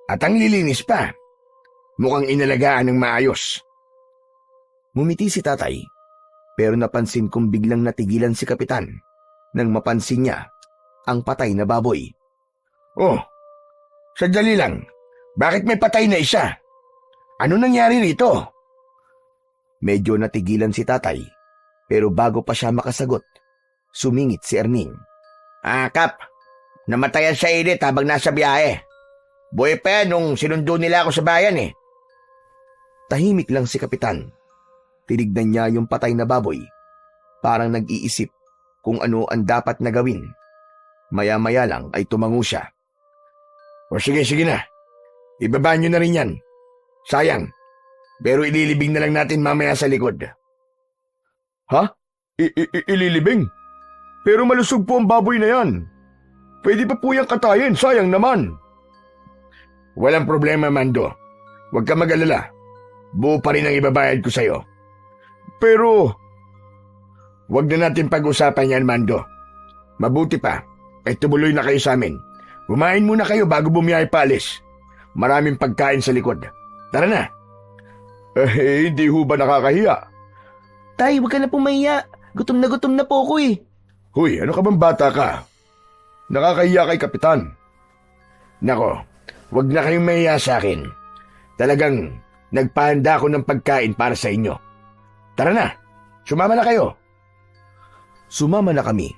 [SPEAKER 4] At ang lilinis pa. Mukhang inalagaan ng maayos.
[SPEAKER 1] Ngumiti si tatay, pero napansin kong biglang natigilan si kapitan nang mapansin niya ang patay na baboy.
[SPEAKER 4] Oh, sandali lang. Bakit may patay na isa? Ano nangyari rito?
[SPEAKER 1] Medyo natigilan si tatay, pero bago pa siya makasagot, sumingit si Erning.
[SPEAKER 4] Kap, namatayan sa init habang nasa biyahe. Buhay pa yan nung sinundo nila ako sa bayan eh.
[SPEAKER 1] Tahimik lang si kapitan. Tinignan niya yung patay na baboy. Parang nag-iisip kung ano ang dapat na gawin. Maya-maya lang ay tumango siya.
[SPEAKER 4] O sige na. Ibaba nyo na rin yan. Sayang. Pero ililibing na lang natin mamaya sa likod.
[SPEAKER 3] Ha? Ililibing? Pero malusog po ang baboy na yan. Pwede pa po yung katayin, sayang naman.
[SPEAKER 4] Walang problema, Mando. Huwag ka mag-alala. Buo pa rin ang ibabayad ko sa'yo.
[SPEAKER 3] Pero,
[SPEAKER 4] huwag na natin pag-usapan yan, Mando. Mabuti pa, ay tumuloy na kayo sa amin. Kumain muna kayo bago bumiyahe paalis. Maraming pagkain sa likod. Tara na.
[SPEAKER 3] hindi ho ba nakakahiya?
[SPEAKER 2] Tay, huwag ka na pumahiya. Gutom na po ako eh.
[SPEAKER 3] Huy, ano ka bang bata ka? Nakakahiya kay kapitan.
[SPEAKER 4] Nako, huwag na kayong mahiya sa akin. Talagang nagpahanda ako ng pagkain para sa inyo. Tara na, sumama na kayo.
[SPEAKER 1] Sumama na kami.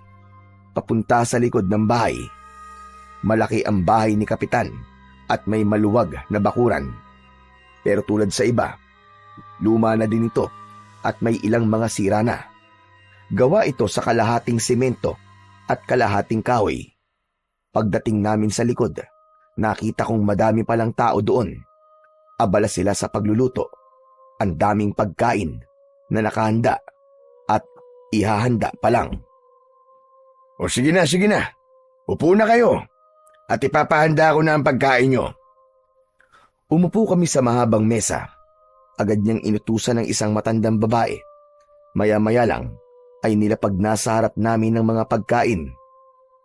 [SPEAKER 1] Papunta sa likod ng bahay. Malaki ang bahay ni kapitan at may maluwag na bakuran. Pero tulad sa iba, luma na din ito at may ilang mga sira na. Gawa ito sa kalahating semento at kalahating kahoy. Pagdating namin sa likod, nakita kong madami palang tao doon. Abala sila sa pagluluto. Ang daming pagkain na nakahanda at ihahanda pa lang.
[SPEAKER 4] O sige na. Upo na kayo at ipapahanda ko na ang pagkain nyo.
[SPEAKER 1] Umupo kami sa mahabang mesa. Agad niyang inutusan ng isang matandang babae. Maya-maya lang ay nilapag na sa harap namin ng mga pagkain.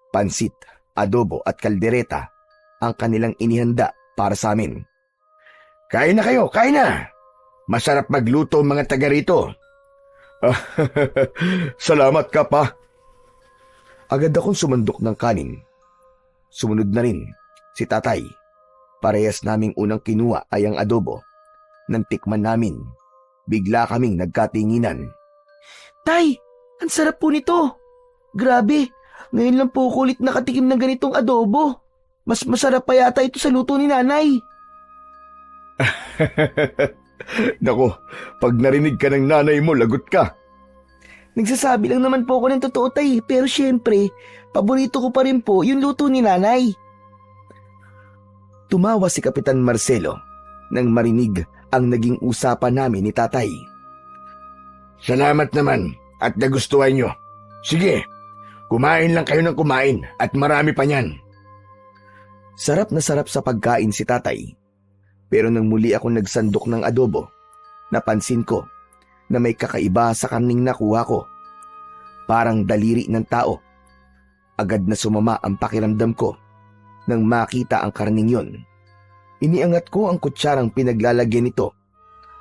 [SPEAKER 1] Pansit, adobo at kaldereta ang kanilang inihanda para sa amin.
[SPEAKER 4] Kain na kayo, kain na! Masarap magluto ang mga taga rito.
[SPEAKER 3] Salamat ka pa.
[SPEAKER 1] Agad akong sumandok ng kanin. Sumunod na rin si tatay. Parehas naming unang kinuha ay ang adobo. Nang tikman namin, bigla kaming nagkatinginan.
[SPEAKER 2] Tay, ang sarap po nito. Grabe, ngayon lang po ako ulit nakatikim ng ganitong adobo. Mas masarap pa yata ito sa luto ni nanay.
[SPEAKER 3] Nako, pag narinig ka ng nanay mo, lagot ka.
[SPEAKER 2] Nagsasabi lang naman po ako ng totoo, tay. Pero syempre, paborito ko pa rin po yung luto ni nanay.
[SPEAKER 1] Tumawa si Kapitan Marcelo nang marinig ang naging usapan namin ni tatay.
[SPEAKER 4] Salamat naman at nagustuhan nyo. Sige, kumain lang kayo ng kumain at marami pa niyan.
[SPEAKER 1] Sarap na sarap sa pagkain si tatay. Pero nang muli ako nagsandok ng adobo, napansin ko na may kakaiba sa karning nakuha ko. Parang daliri ng tao. Agad na sumama ang pakiramdam ko nang makita ang karning yon. Iniangat ko ang kutsarang pinaglalagyan nito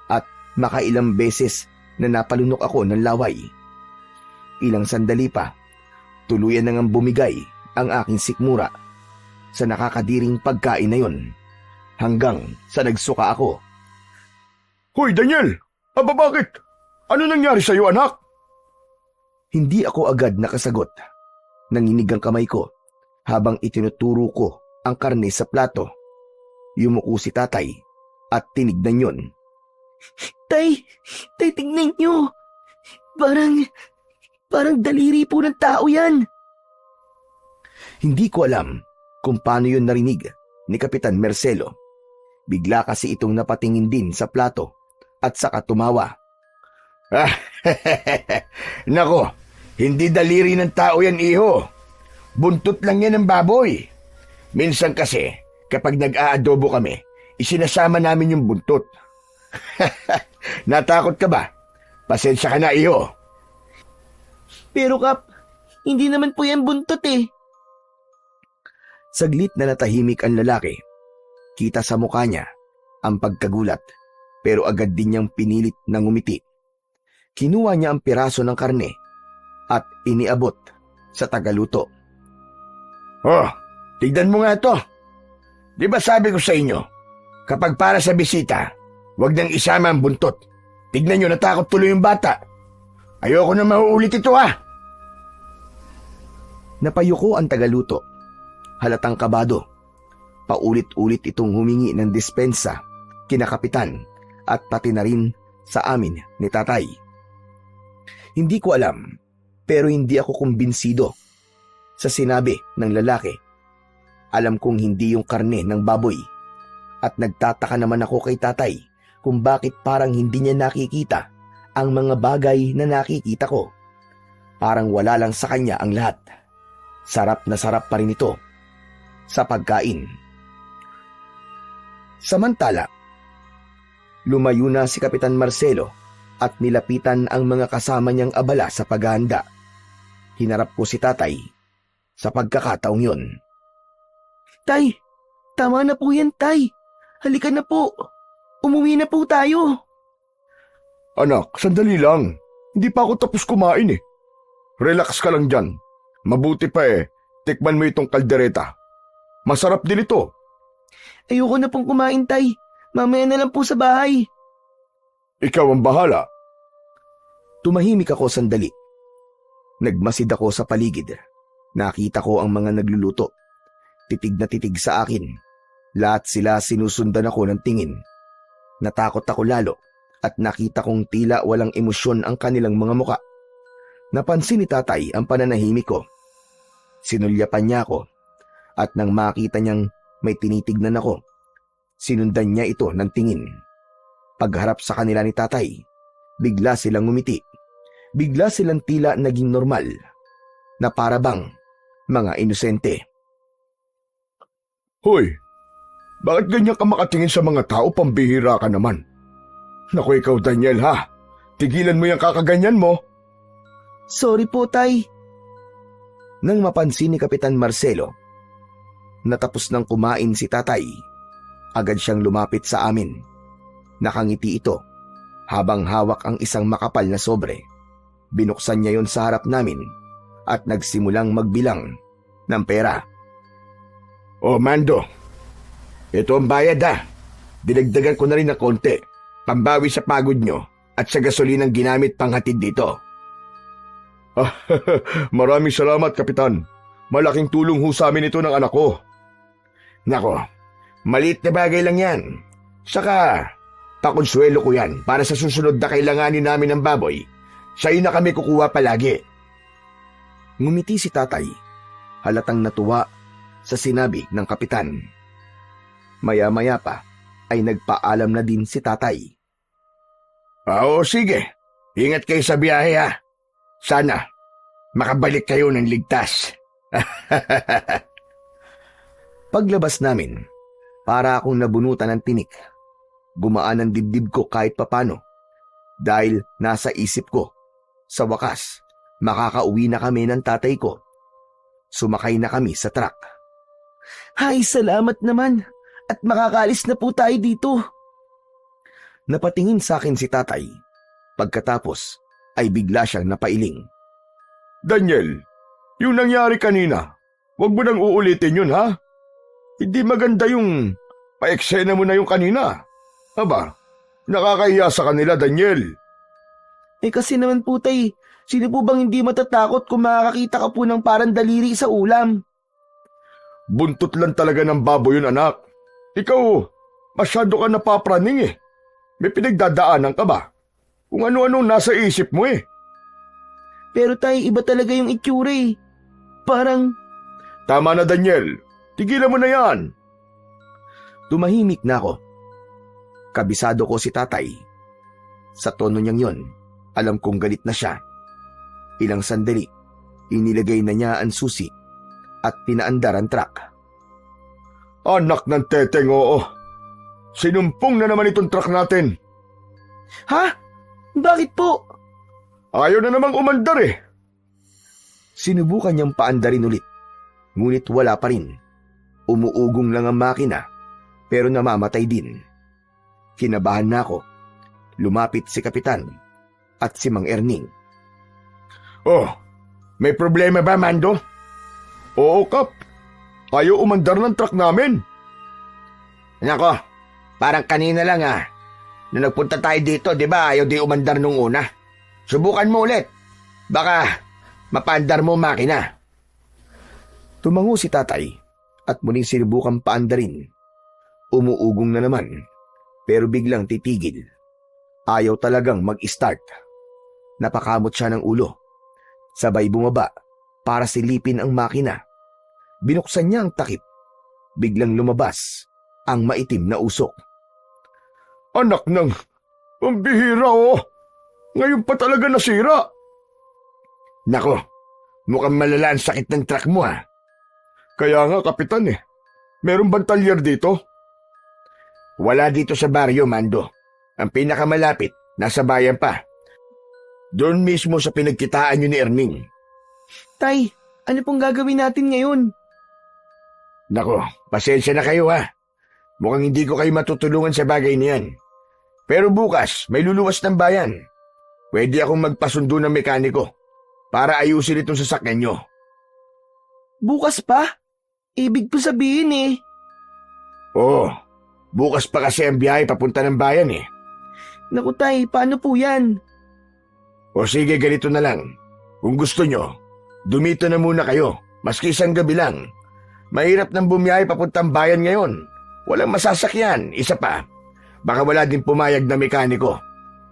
[SPEAKER 1] at makailang beses na napalunok ako ng laway. Ilang sandali pa, tuluyan na ngang bumigay ang aking sikmura sa nakakadiring pagkain na yon hanggang sa nagsuka ako.
[SPEAKER 3] Hoy, Daniel! Aba bakit? Ano nangyari sa'yo, anak?
[SPEAKER 1] Hindi ako agad nakasagot. Nanginig ang kamay ko habang itinuturo ko ang karne sa plato. Yumuko si tatay at tinignan yon.
[SPEAKER 2] Tay, tignan nyo. Parang daliri po ng tao yan.
[SPEAKER 1] Hindi ko alam kung paano yon narinig ni Kapitan Marcelo. Bigla kasi itong napatingin din sa plato at saka tumawa.
[SPEAKER 4] Nako, hindi daliri ng tao yan, iho. Buntot lang yan ng baboy. Minsan kasi, kapag nag-aadobo kami, isinasama namin yung buntot. Natakot ka ba? Pasensya ka na, iho.
[SPEAKER 2] Pero Kap, hindi naman po yan buntot eh.
[SPEAKER 1] Saglit na natahimik ang lalaki. Kita sa mukha niya ang pagkagulat, pero agad din niyang pinilit na ngumiti Kinuha niya ang piraso ng karne at iniabot sa tagaluto.
[SPEAKER 4] Oh, tignan mo nga to. Di ba sabi ko sa inyo, kapag para sa bisita, huwag nang isama ang buntot. Tignan nyo, natakot tuloy yung bata. Ayoko na mauulit ito
[SPEAKER 1] Napayuko ang tagaluto. Halatang kabado. Paulit-ulit itong humingi ng dispensa, kina kapitan at pati na rin sa amin ni tatay. Hindi ko alam, pero hindi ako kumbinsido sa sinabi ng lalaki. Alam kong hindi yung karne ng baboy at nagtataka naman ako kay tatay kung bakit parang hindi niya nakikita ang mga bagay na nakikita ko. Parang wala lang sa kanya ang lahat. Sarap na sarap pa rin ito sa pagkain. Samantala, lumayo na si Kapitan Marcelo at nilapitan ang mga kasama niyang abala sa paghahanda. Hinarap ko si tatay sa pagkakataong yun.
[SPEAKER 2] Tay, tama na po yan, tay. Halika na po. Umuwi na po tayo.
[SPEAKER 3] Anak, sandali lang. Hindi pa ako tapos kumain eh. Relax ka lang dyan. Mabuti pa tikman mo itong kaldereta. Masarap din ito.
[SPEAKER 2] Ayoko na pong kumain, tay. Mamaya na lang po sa bahay.
[SPEAKER 3] Ikaw ang bahala.
[SPEAKER 1] Tumahimik ako sandali. Nagmasid ako sa paligid. Nakita ko ang mga nagluluto. Titig na titig sa akin. Lahat sila sinusundan ako ng tingin. Natakot ako lalo at nakita kong tila walang emosyon ang kanilang mga muka. Napansin ni tatay ang pananahimik ko. Sinulyapan niya ako at nang makita niyang may tinitignan ako, sinundan niya ito ng tingin. Pagharap sa kanila ni tatay, bigla silang ngumiti. Bigla silang tila naging normal, na para bang mga inosente.
[SPEAKER 3] Hoy, bakit ganyan ka makatingin sa mga tao? Pambihira ka naman. Naku, ikaw Daniel ha, tigilan mo yung kakaganyan mo.
[SPEAKER 2] Sorry po, tay.
[SPEAKER 1] Nang mapansin ni Kapitan Marcelo, natapos nang kumain si tatay, agad siyang lumapit sa amin. Nakangiti ito habang hawak ang isang makapal na sobre. Binuksan niya yon sa harap namin at nagsimulang magbilang ng pera.
[SPEAKER 4] Oh, Mando, ito ang bayad Dinagdagan ko na rin ng konti, pambawi sa pagod nyo at sa gasolinang ginamit panghatid dito.
[SPEAKER 3] Maraming salamat, Kapitan. Malaking tulong ho sa amin ito ng anak ko.
[SPEAKER 4] Nako, maliit na bagay lang yan. Saka, pakonsuelo ko yan para sa susunod na kailanganin namin ng baboy. Sa'yo na kami kukuha palagi.
[SPEAKER 1] Ngumiti si tatay, halatang natuwa sa sinabi ng kapitan. Maya-maya pa ay nagpaalam na din si tatay.
[SPEAKER 4] Oo, sige. Ingat kayo sa biyahe Sana, makabalik kayo ng ligtas.
[SPEAKER 1] Paglabas namin, para akong nabunutan ng tinik. Gumaan ang dibdib ko kahit papano. Dahil nasa isip ko, sa wakas, makakauwi na kami ng tatay ko. Sumakay na kami sa truck.
[SPEAKER 2] Hay, salamat naman. At makakaalis na po tayo dito.
[SPEAKER 1] Napatingin sa akin si tatay. Pagkatapos, ay bigla siyang napailing.
[SPEAKER 3] Daniel, yung nangyari kanina, huwag mo nang uulitin yun ha? Hindi maganda yung pa-eksena mo na yung kanina. Aba, nakakahiya sa kanila, Daniel.
[SPEAKER 2] Kasi naman po, tay, sino po bang hindi matatakot kung makakakita ka po ng parang daliri sa ulam?
[SPEAKER 3] Buntot lang talaga ng baboy yun, anak. Ikaw, masyado ka napapraning May pinagdadaanan ka ba? Kung ano-ano nasa isip mo
[SPEAKER 2] Pero tay, iba talaga yung itsura Parang...
[SPEAKER 3] Tama na, Daniel. Tigilan mo na yan.
[SPEAKER 1] Tumahimik na ako. Kabisado ko si tatay. Sa tono niyang yon, alam kong galit na siya. Ilang sandali, inilagay na niya ang susi at pinaandar ang truck.
[SPEAKER 3] Anak ng teteng, oo. Sinumpong na naman itong truck natin.
[SPEAKER 2] Ha? Bakit po?
[SPEAKER 3] Ayaw na namang umandar
[SPEAKER 1] Sinubukan niyang paandarin ulit, ngunit wala pa rin. Umuugong lang ang makina, pero namamatay din. Kinabahan na ako. Lumapit si kapitan. at si Mang Erning.
[SPEAKER 3] Oh, may problema ba, Mando? Oo, Kap. Ayaw umandar ng truck namin.
[SPEAKER 4] Nako, parang kanina lang Nung nagpunta tayo dito, di ba ayaw di umandar nung una? Subukan mo ulit. Baka mapaandar mo makina.
[SPEAKER 1] Tumango si tatay at muling sinubukan paandarin. Umuugong na naman, pero biglang titigil. Ayaw talagang mag-start. Napakamot siya ng ulo. Sabay bumaba para silipin ang makina. Binuksan niya ang takip. Biglang lumabas ang maitim na usok.
[SPEAKER 3] Anak ng... Ang bihira, oh. Ngayon pa talaga nasira.
[SPEAKER 4] Nako, mukhang malala ang sakit ng truck mo
[SPEAKER 3] Kaya nga, Kapitan Meron bang talyer dito?
[SPEAKER 4] Wala dito sa baryo, Mando. Ang pinakamalapit, nasa bayan pa. Doon mismo sa pinagkitaan nyo ni Erning.
[SPEAKER 2] Tay, ano pong gagawin natin ngayon?
[SPEAKER 4] Nako, pasensya na kayo Mukhang hindi ko kayo matutulungan sa bagay niyan. Pero bukas, may luluwas ng bayan. Pwede akong magpasundo ng mekaniko para ayusin itong sasakyan nyo.
[SPEAKER 2] Bukas pa? Ibig po sabihin
[SPEAKER 4] Oo, bukas pa kasi ang biyahe papunta ng bayan
[SPEAKER 2] Naku tay, paano po yan?
[SPEAKER 4] O sige, ganito na lang. Kung gusto nyo, dumito na muna kayo, maski isang gabi lang. Mahirap nang bumiyahe papuntang bayan ngayon. Walang masasakyan, isa pa. Baka wala din pumayag na mekaniko,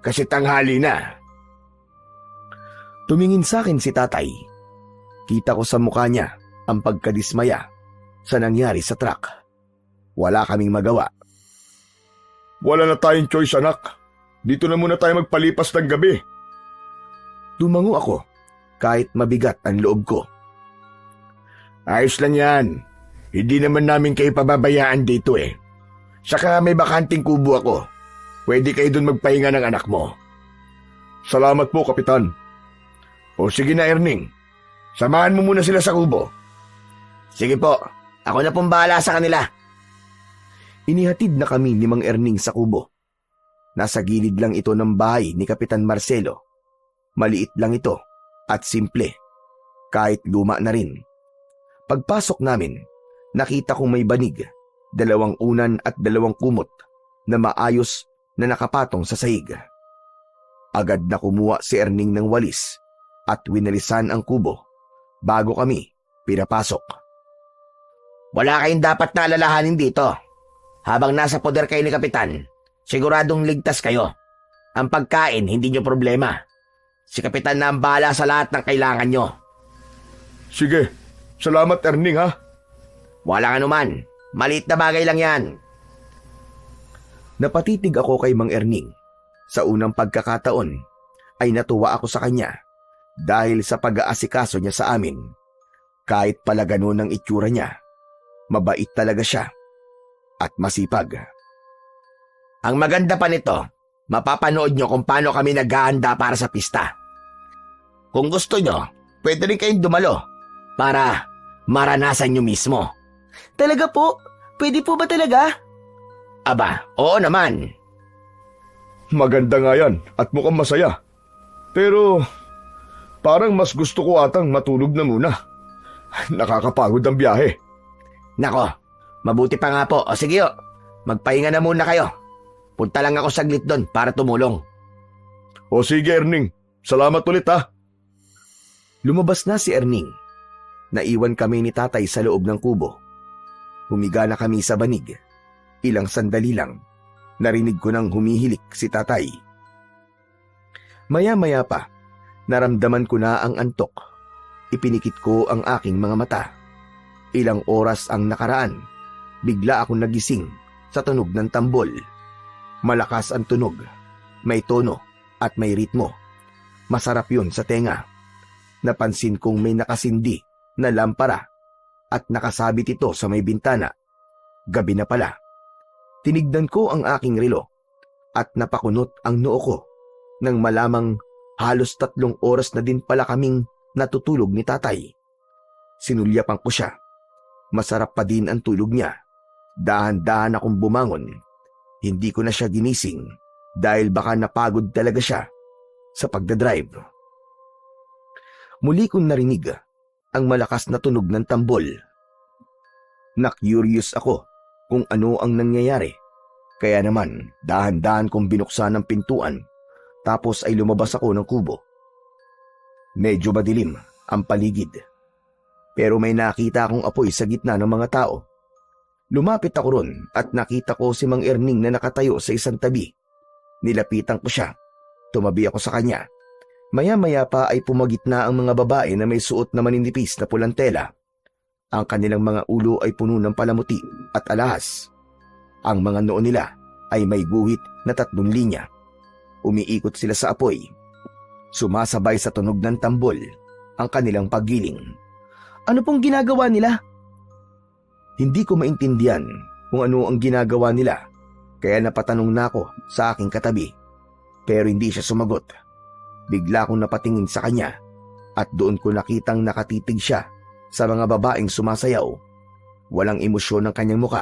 [SPEAKER 4] kasi tanghali na.
[SPEAKER 1] Tumingin sa akin si tatay. Kita ko sa mukha niya ang pagkadismaya sa nangyari sa truck. Wala kaming magawa.
[SPEAKER 3] Wala na tayong choice, anak. Dito na muna tayo magpalipas ng gabi.
[SPEAKER 1] Tumango ako kahit mabigat ang loob ko.
[SPEAKER 4] Ayos lang yan. Hindi naman namin kayo pababayaan dito Saka may bakanting kubo ako. Pwede kayo dun magpahinga ng anak mo.
[SPEAKER 3] Salamat po, Kapitan.
[SPEAKER 4] O sige na, Erning. Samahan mo muna sila sa kubo. Sige po, ako na pong bahala sa kanila.
[SPEAKER 1] Inihatid na kami ni Mang Erning sa kubo. Nasa gilid lang ito ng bahay ni Kapitan Marcelo. Maliit lang ito at simple. Kahit luma na rin. Pagpasok namin, nakita kong may banig, 2 unan at 2 kumot na maayos na nakapatong sa sahig. Agad na kumuha si Erning ng walis at winalisan ang kubo bago kami pinapasok.
[SPEAKER 4] Wala kayong dapat na alalahanin dito. Habang nasa poder kayo ni Kapitan, siguradong ligtas kayo. Ang pagkain, hindi nyo problema. Si Kapitan na ang bahala sa lahat ng kailangan nyo.
[SPEAKER 3] Sige, salamat Erning
[SPEAKER 4] Walang anuman. Maliit na bagay lang yan.
[SPEAKER 1] Napatitig ako kay Mang Erning. Sa unang pagkakataon ay natuwa ako sa kanya dahil sa pag-aasikaso niya sa amin. Kahit pala ganun ang itsura niya, mabait talaga siya at masipag.
[SPEAKER 4] Ang maganda pa nito, mapapanood nyo kung paano kami naghahanda para sa pista. Kung gusto nyo, pwede rin kayong dumalo para maranasan nyo mismo.
[SPEAKER 2] Talaga po? Pwede po ba talaga?
[SPEAKER 4] Aba, oo naman.
[SPEAKER 3] Maganda nga yan at mukhang masaya. Pero parang mas gusto ko atang matulog na muna. Nakakapagod ang biyahe.
[SPEAKER 4] Nako, mabuti pa nga po. O sige magpahinga na muna kayo. Punta lang ako saglit doon para tumulong.
[SPEAKER 3] O sige Erning, salamat ulit
[SPEAKER 1] Lumabas na si Erning. Naiwan kami ni tatay sa loob ng kubo. Humiga na kami sa banig. Ilang sandali lang, narinig ko nang humihilik si tatay. Maya-maya pa, naramdaman ko na ang antok. Ipinikit ko ang aking mga mata. Ilang oras ang nakaraan, bigla akong nagising sa tunog ng tambol. Malakas ang tunog, may tono at may ritmo. Masarap yun sa tenga. Napansin kong may nakasindi na lampara at nakasabit ito sa may bintana. Gabi na pala. Tinignan ko ang aking relo at napakunot ang noo ko nang malamang halos 3 oras na din pala kaming natutulog ni tatay. Sinulyapan ko siya. Masarap pa din ang tulog niya. Dahan-dahan akong bumangon. Hindi ko na siya ginising dahil baka napagod talaga siya. sa pagdadrive. Muli kong narinig ang malakas na tunog ng tambol. Na-curious ako kung ano ang nangyayari. Kaya naman, dahan-dahan kong binuksan ang pintuan tapos ay lumabas ako ng kubo. Medyo madilim ang paligid. Pero may nakita akong apoy sa gitna ng mga tao. Lumapit ako ron at nakita ko si Mang Erning na nakatayo sa isang tabi. Nilapitan ko siya. Tumabi ako sa kanya. Maya-maya pa ay pumagitna ang mga babae na may suot na maninipis na pulang tela. Ang kanilang mga ulo ay puno ng palamuti at alahas. Ang mga noo nila ay may guhit na 3 linya. Umiikot sila sa apoy. Sumasabay sa tunog ng tambol ang kanilang paggiling.
[SPEAKER 2] Ano pong ginagawa nila?
[SPEAKER 1] Hindi ko maintindihan kung ano ang ginagawa nila, kaya napatanong na ako sa aking katabi. Pero hindi siya sumagot. Bigla akong napatingin sa kanya at doon ko nakitang nakatitig siya sa mga babaeng sumasayaw. Walang emosyon ng kanyang muka,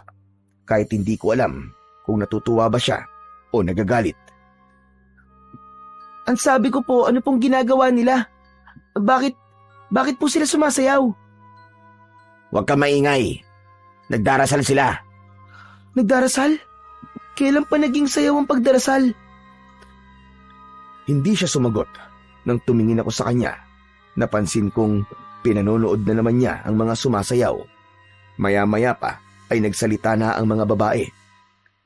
[SPEAKER 1] kahit hindi ko alam kung natutuwa ba siya o nagagalit.
[SPEAKER 2] Ang sabi ko po, ano pong ginagawa nila? Bakit po sila sumasayaw?
[SPEAKER 4] Huwag ka maingay. Nagdarasal sila.
[SPEAKER 2] Nagdarasal? Kailan pa naging sayaw ang pagdarasal?
[SPEAKER 1] Hindi siya sumagot. Nang tumingin ako sa kanya, napansin kong pinanonood na naman niya ang mga sumasayaw. Maya-maya pa ay nagsalita na ang mga babae.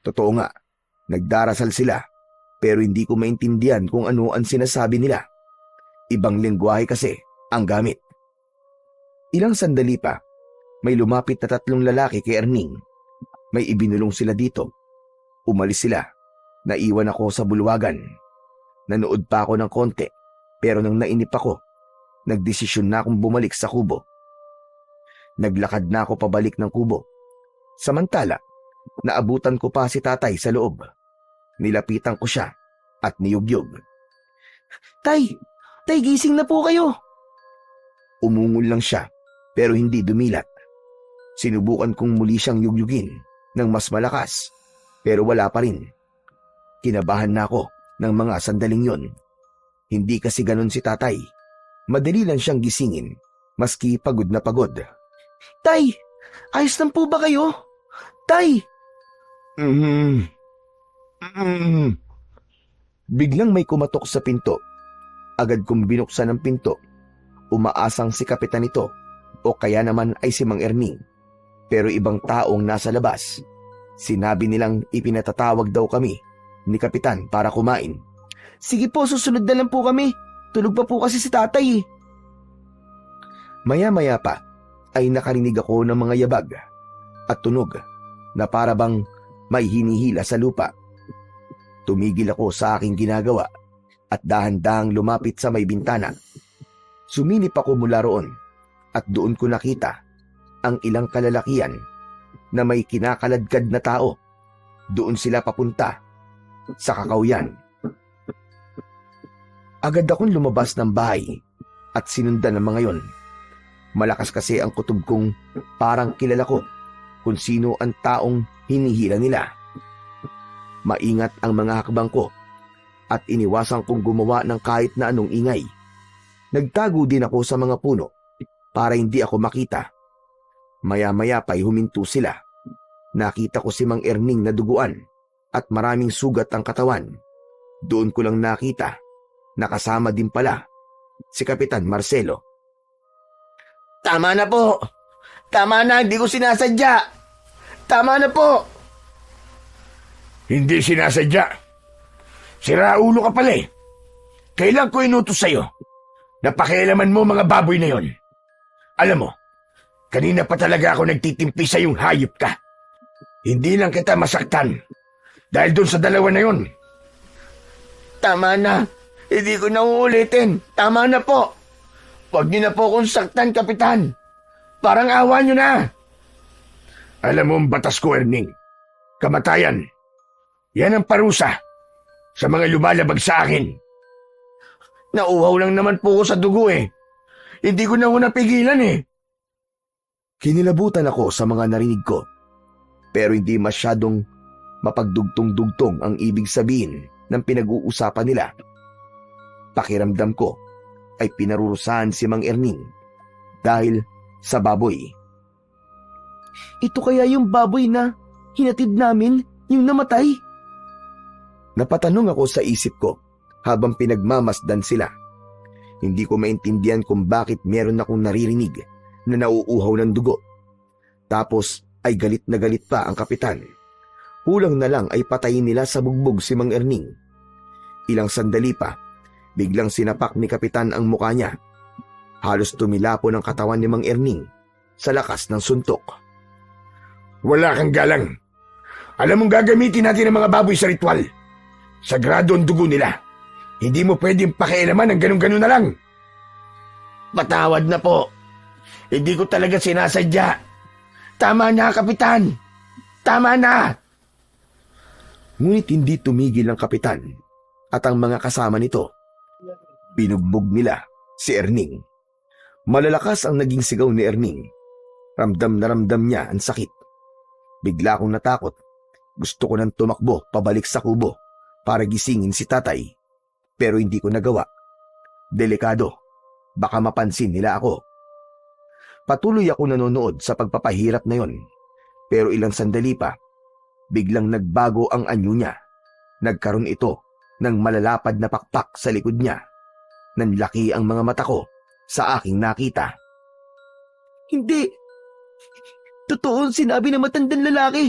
[SPEAKER 1] Totoo nga, nagdarasal sila, pero hindi ko maintindihan kung ano ang sinasabi nila. Ibang lengguwahe kasi ang gamit. Ilang sandali pa, may lumapit na 3 lalaki kay Erning. May ibinulong sila dito. Umalis sila. Naiwan ako sa bulwagan. Nanood pa ako ng konti, pero nang nainip ako, nagdesisyon na akong bumalik sa kubo. Naglakad na ako pabalik ng kubo. Samantala, naabutan ko pa si tatay sa loob. Nilapitan ko siya at niyugyog.
[SPEAKER 2] Tay, gising na po kayo.
[SPEAKER 1] Umungol lang siya, pero hindi dumilat. Sinubukan kong muli siyang yugyugin ng mas malakas, pero wala pa rin. Kinabahan na ako ng mga sandaling yon. Hindi kasi ganon si tatay. Madali lang siyang gisingin, maski pagod na pagod.
[SPEAKER 2] Tay, ayos lang po ba kayo? Tay!
[SPEAKER 1] Biglang may kumatok sa pinto. Agad kong binuksan ang pinto. Umaasang si kapitan ito o kaya naman ay si Mang Erning. Pero ibang taong nasa labas. Sinabi nilang ipinatatawag daw kami ni kapitan para kumain.
[SPEAKER 2] Sige po, susunod na lang po kami. Tulog pa po kasi si tatay.
[SPEAKER 1] Maya-maya pa ay nakarinig ako ng mga yabag at tunog na para bang may hinihila sa lupa. Tumigil ako sa aking ginagawa at dahan-dahang lumapit sa may bintana. Sumilip ako mula roon at doon ko nakita ang ilang kalalakian na may kinakaladkad na tao. Doon sila papunta sa kakawyan. Agad akong lumabas ng bahay at sinundan ng mga yon. Malakas kasi ang kutob kong parang kilala ko kung sino ang taong hinihila nila. Maingat ang mga hakbang ko at iniwasan kong gumawa ng kahit na anong ingay. Nagtago din ako sa mga puno para hindi ako makita. Maya-maya pa'y huminto sila. Nakita ko si Mang Erning na duguan at maraming sugat ang katawan. Doon ko lang nakita, nakasama din pala si Kapitan Marcelo.
[SPEAKER 4] Tama na po. Tama na, hindi ko sinasadya. Tama na po. Hindi sinasadya. Siraulo ka pala eh. Kailan ko inutos sa'yo? Napakialaman mo mga baboy na yon. Alam mo, kanina pa talaga ako nagtitimpi sa yung hayop ka. Hindi lang kita masaktan dahil doon sa 2 na yon. Tama na. Hindi ko na uulitin. Tama na po. Huwag niyo na po akong saktan, Kapitan. Parang awa niyo na. Alam mo ang batas ko, Erning. Kamatayan. Yan ang parusa sa mga lumalabag sa akin. Nauhaw lang naman po ko sa dugo eh. Hindi ko na napigilan eh.
[SPEAKER 1] Kinilabutan ako sa mga narinig ko, pero hindi masyadong mapagdugtong-dugtong ang ibig sabihin ng pinag-uusapan nila. Pakiramdam ko ay pinarurusahan si Mang Erning dahil sa baboy.
[SPEAKER 2] Ito kaya yung baboy na hinatid namin, yung namatay?
[SPEAKER 1] Napatanong ako sa isip ko habang pinagmamasdan sila. Hindi ko maintindihan kung bakit meron akong naririnig na nauuhaw ng dugo. Tapos ay galit na galit pa ang kapitan. Kulang na lang ay patayin nila sa bugbog si Mang Erning. Ilang sandali pa, biglang sinapak ni kapitan ang mukha niya. Halos tumilapon ang katawan ni Mang Erning sa lakas ng suntok.
[SPEAKER 3] Wala kang galang. Alam mong gagamitin natin ang mga baboy sa ritual. Sagrado ang dugo nila. Hindi mo pwedeng pakialaman ng ganun-ganun na lang.
[SPEAKER 4] Patawad na po. Hindi ko talaga sinasadya. Tama na, Kapitan. Tama na.
[SPEAKER 1] Ngunit hindi tumigil ang kapitan at ang mga kasama nito. Binugbog nila si Erning. Malalakas ang naging sigaw ni Erning. Ramdam na ramdam niya ang sakit. Bigla akong natakot. Gusto ko nang tumakbo pabalik sa kubo para gisingin si tatay. Pero hindi ko nagawa. Delikado. Baka mapansin nila ako. Patuloy ako nanonood sa pagpapahirap na yon. Pero ilang sandali pa, biglang nagbago ang anyo niya. Nagkaroon ito ng malalapad na pakpak sa likod niya. Nanlaki ang mga mata ko sa aking nakita.
[SPEAKER 2] Hindi. Totoo ang sinabi ng matandang lalaki.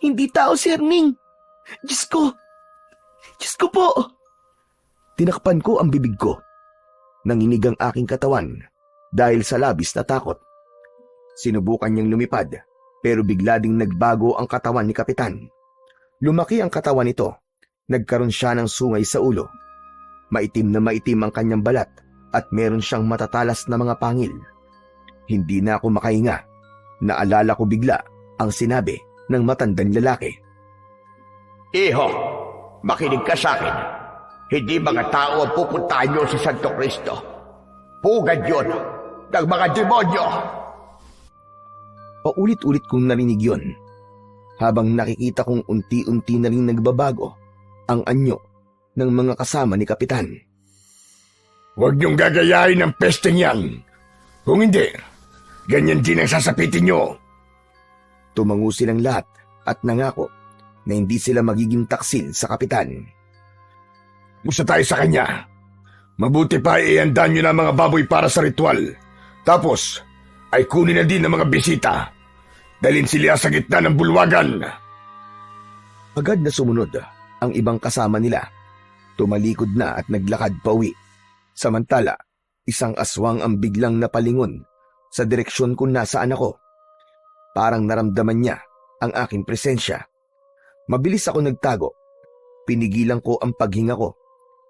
[SPEAKER 2] Hindi tao si Erning. Diyos ko. Diyos ko po.
[SPEAKER 1] Tinakpan ko ang bibig ko. Nanginig ang aking katawan dahil sa labis na takot. Sinubukan niyang lumipad pero bigla ding nagbago ang katawan ni kapitan. Lumaki ang katawan nito. Nagkaroon siya ng sungay sa ulo. Maitim na maitim ang kanyang balat at meron siyang matatalas na mga pangil. Hindi na ako makahinga. Naalala ko bigla ang sinabi ng matandang lalaki.
[SPEAKER 4] Iho, makinig ka sa akin. Hindi mga tao ang pupuntahan nyo sa Santo Cristo. Pugad yun ng mga demonyo.
[SPEAKER 1] Paulit-ulit kong narinig yun. Habang nakikita kong unti-unti na rin nagbabago ang anyo ng mga kasama ni kapitan.
[SPEAKER 3] Huwag niyong gagayahin ang pesteng yan. Kung hindi, ganyan din ang sasapitin niyo.
[SPEAKER 1] Tumango silang lahat at nangako na hindi sila magiging taksil sa kapitan.
[SPEAKER 3] Gusto tayo sa kanya. Mabuti pa ihanda niyo na mga baboy para sa ritual. Tapos, ay kunin na din ng mga bisita. Dalhin sila sa gitna ng bulwagan.
[SPEAKER 1] Agad na sumunod ang ibang kasama nila. Tumalikod na at naglakad pauwi. Samantala, isang aswang ang biglang napalingon sa direksyon kung nasaan ako. Parang naramdaman niya ang aking presensya. Mabilis ako nagtago. Pinigilan ko ang paghinga ko.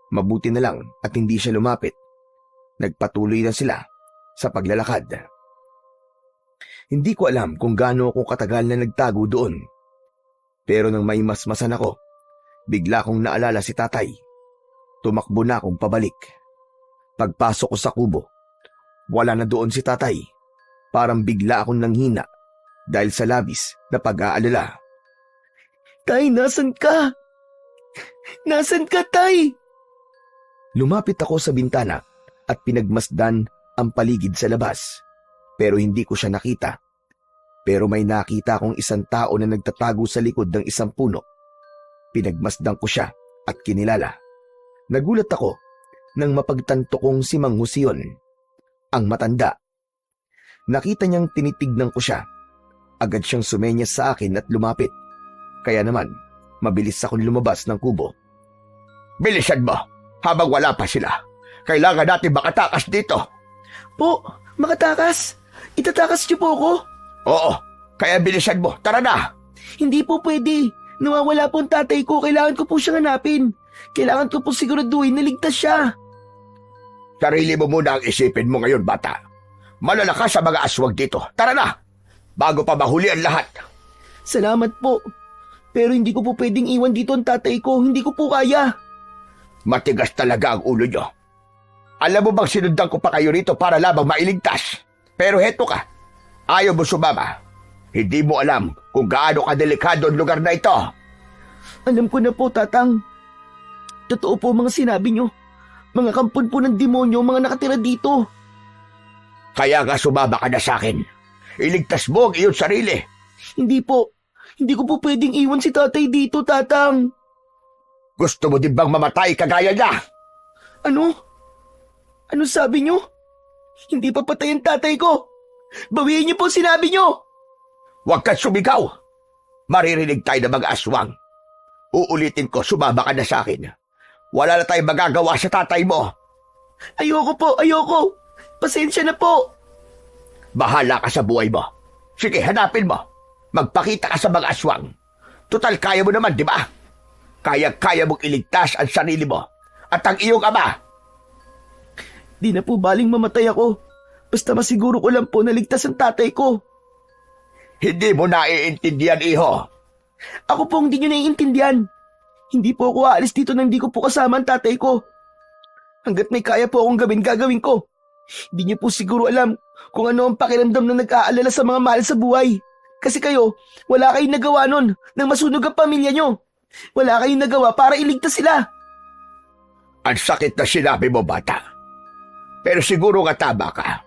[SPEAKER 1] Mabuti na lang at hindi siya lumapit. Nagpatuloy na sila sa paglalakad. Hindi ko alam kung gaano ako katagal na nagtago doon. Pero nang may masmasan ako, bigla kong naalala si tatay. Tumakbo na akong pabalik. Pagpasok ko sa kubo, wala na doon si tatay. Parang bigla akong nanghina dahil sa labis na pag-aalala.
[SPEAKER 2] Tay, nasan ka? Nasan ka, tay?
[SPEAKER 1] Lumapit ako sa bintana at pinagmasdan ang paligid sa labas. Pero hindi ko siya nakita. Pero may nakita akong isang tao na nagtatago sa likod ng isang puno. Pinagmasdan ko siya at kinilala. Nagulat ako nang mapagtanto kong si Mang Husion, ang matanda. Nakita niyang tinitignan ko siya. Agad siyang sumenyas sa akin at lumapit. Kaya naman, mabilis akong lumabas ng kubo.
[SPEAKER 4] Bilisan mo, habang wala pa sila. Kailangan natin makatakas dito.
[SPEAKER 2] Po, makatakas? Itatakas niyo po ako?
[SPEAKER 4] Oo, kaya bilisan mo. Tara na.
[SPEAKER 2] Hindi po pwede. Nawawala po ang tatay ko. Kailangan ko po siyang hanapin. Kailangan ko po siguraduhin na ligtas siya.
[SPEAKER 4] Sarili mo muna ang isipin mo ngayon, bata. Malalakas sa mga aswang dito. Tara na, bago pa mahuli ang lahat.
[SPEAKER 2] Salamat po. Pero hindi ko po pwedeng iwan dito ang tatay ko. Hindi ko po kaya.
[SPEAKER 4] Matigas talaga ang ulo nyo. Alam mo bang sinundan ko pa kayo rito para lamang mailigtas? Pero heto ka, ayaw mo sumama. Hindi mo alam kung gaano kadelikado ang lugar na ito.
[SPEAKER 2] Alam ko na po, tatang. Totoo po mga sinabi niyo. Mga kampon po ng demonyo, mga nakatira dito.
[SPEAKER 4] Kaya nga sumama ka na sa akin. Iligtas mo ang iyong sarili.
[SPEAKER 2] Hindi po. Hindi ko po pwedeng iwan si tatay dito, tatang.
[SPEAKER 4] Gusto mo din bang mamatay kagaya niya?
[SPEAKER 2] Ano? Ano sabi nyo? Hindi pa patay ang tatay ko. Bawiin niyo po sinabi nyo.
[SPEAKER 4] Huwag kang sumigaw. Maririnig tayo ng mga aswang. Uulitin ko, sumama ka na sa akin. Wala na tayong magagawa sa tatay mo.
[SPEAKER 2] Ayoko po, ayoko. Pasensya na po.
[SPEAKER 4] Bahala ka sa buhay mo. Sige, hanapin mo. Magpakita ka sa mga aswang. Total, kaya mo naman, di ba? Kaya mong iligtas ang sarili mo at ang iyong ama.
[SPEAKER 2] Di na po baling mamatay ako. Basta masiguro ko lang po na ligtas ang tatay ko.
[SPEAKER 4] Hindi mo naiintindihan, iho.
[SPEAKER 2] Ako po hindi nyo naiintindihan. Hindi po ako aalis dito nang di ko po kasama ang tatay ko. Hanggat may kaya po akong gawin, gagawin ko. Hindi niyo po siguro alam kung ano ang pakiramdam na nag-aalala sa mga mahal sa buhay. Kasi kayo, wala kayong nagawa nun nang masunog ang pamilya nyo. Wala kayong nagawa para iligtas sila.
[SPEAKER 4] Ang sakit na sinabi mo, bata. Pero siguro nga tama ka.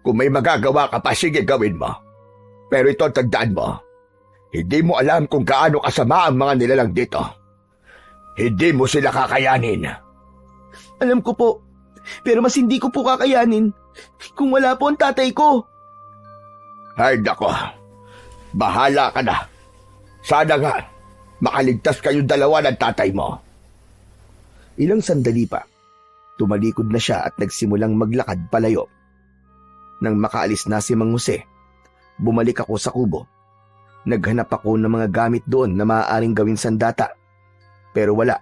[SPEAKER 4] Kung may magagawa ka pa, sige gawin mo. Pero ito, tagdaan mo. Hindi mo alam kung gaano kasama ang mga nilalang dito. Hindi mo sila kakayanin.
[SPEAKER 2] Alam ko po, pero mas hindi ko po kakayanin kung wala po ang tatay ko.
[SPEAKER 4] Ay, nako. Bahala ka na. Sana nga, makaligtas kayong dalawa ng tatay mo.
[SPEAKER 1] Ilang sandali pa, tumalikod na siya at nagsimulang maglakad palayo. Nang makaalis na si Mang Jose, bumalik ako sa kubo. Naghanap ako ng mga gamit doon na maaaring gawin sandata. Pero wala.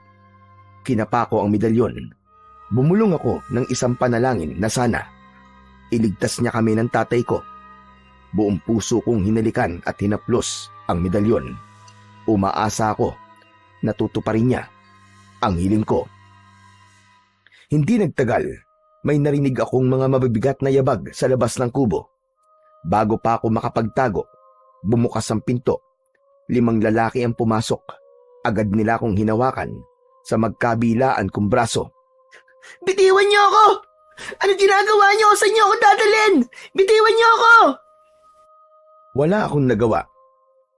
[SPEAKER 1] Kinapa ko ang medalyon. Bumulong ako ng isang panalangin na sana iligtas niya kami ng tatay ko. Buong puso kong hinalikan at hinaplos ang medalyon. Umaasa ako na tutuparin niya ang hiling ko. Hindi nagtagal, may narinig akong mga mabibigat na yabag sa labas ng kubo. Bago pa ako makapagtago, bumukas ang pinto. 5 lalaki ang pumasok. Agad nila akong hinawakan sa magkabilaan kong braso.
[SPEAKER 2] Bitiwan niyo ako! Ano ginagawa niyo? Saan niyo ako dadalhin? Bitiwan niyo ako!
[SPEAKER 1] Wala akong nagawa.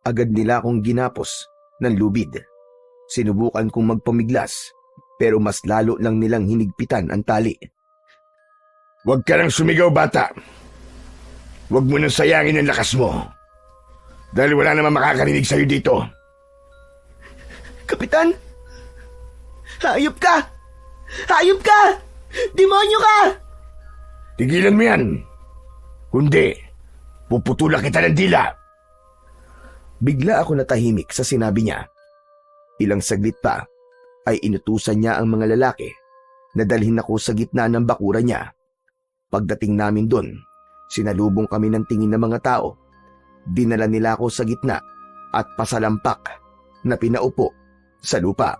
[SPEAKER 1] Agad nila akong ginapos ng lubid. Sinubukan kong magpamiglas, pero mas lalo lang nilang hinigpitan ang tali.
[SPEAKER 3] Huwag ka nang sumigaw, bata. Huwag mo nang sayangin ang lakas mo. Dahil wala naman makakarinig sa'yo dito.
[SPEAKER 2] Kapitan? Hayop ka! Hayop ka! Demonyo ka!
[SPEAKER 3] Tigilan mo yan. Kundi, puputulan kita ng dila.
[SPEAKER 1] Bigla ako natahimik sa sinabi niya. Ilang saglit pa ay inutusan niya ang mga lalaki na dalhin ako sa gitna ng bakuran niya. Pagdating namin doon, sinalubong kami ng tingin ng mga tao. Dinala nila ako sa gitna at pasalampak na pinaupo sa lupa.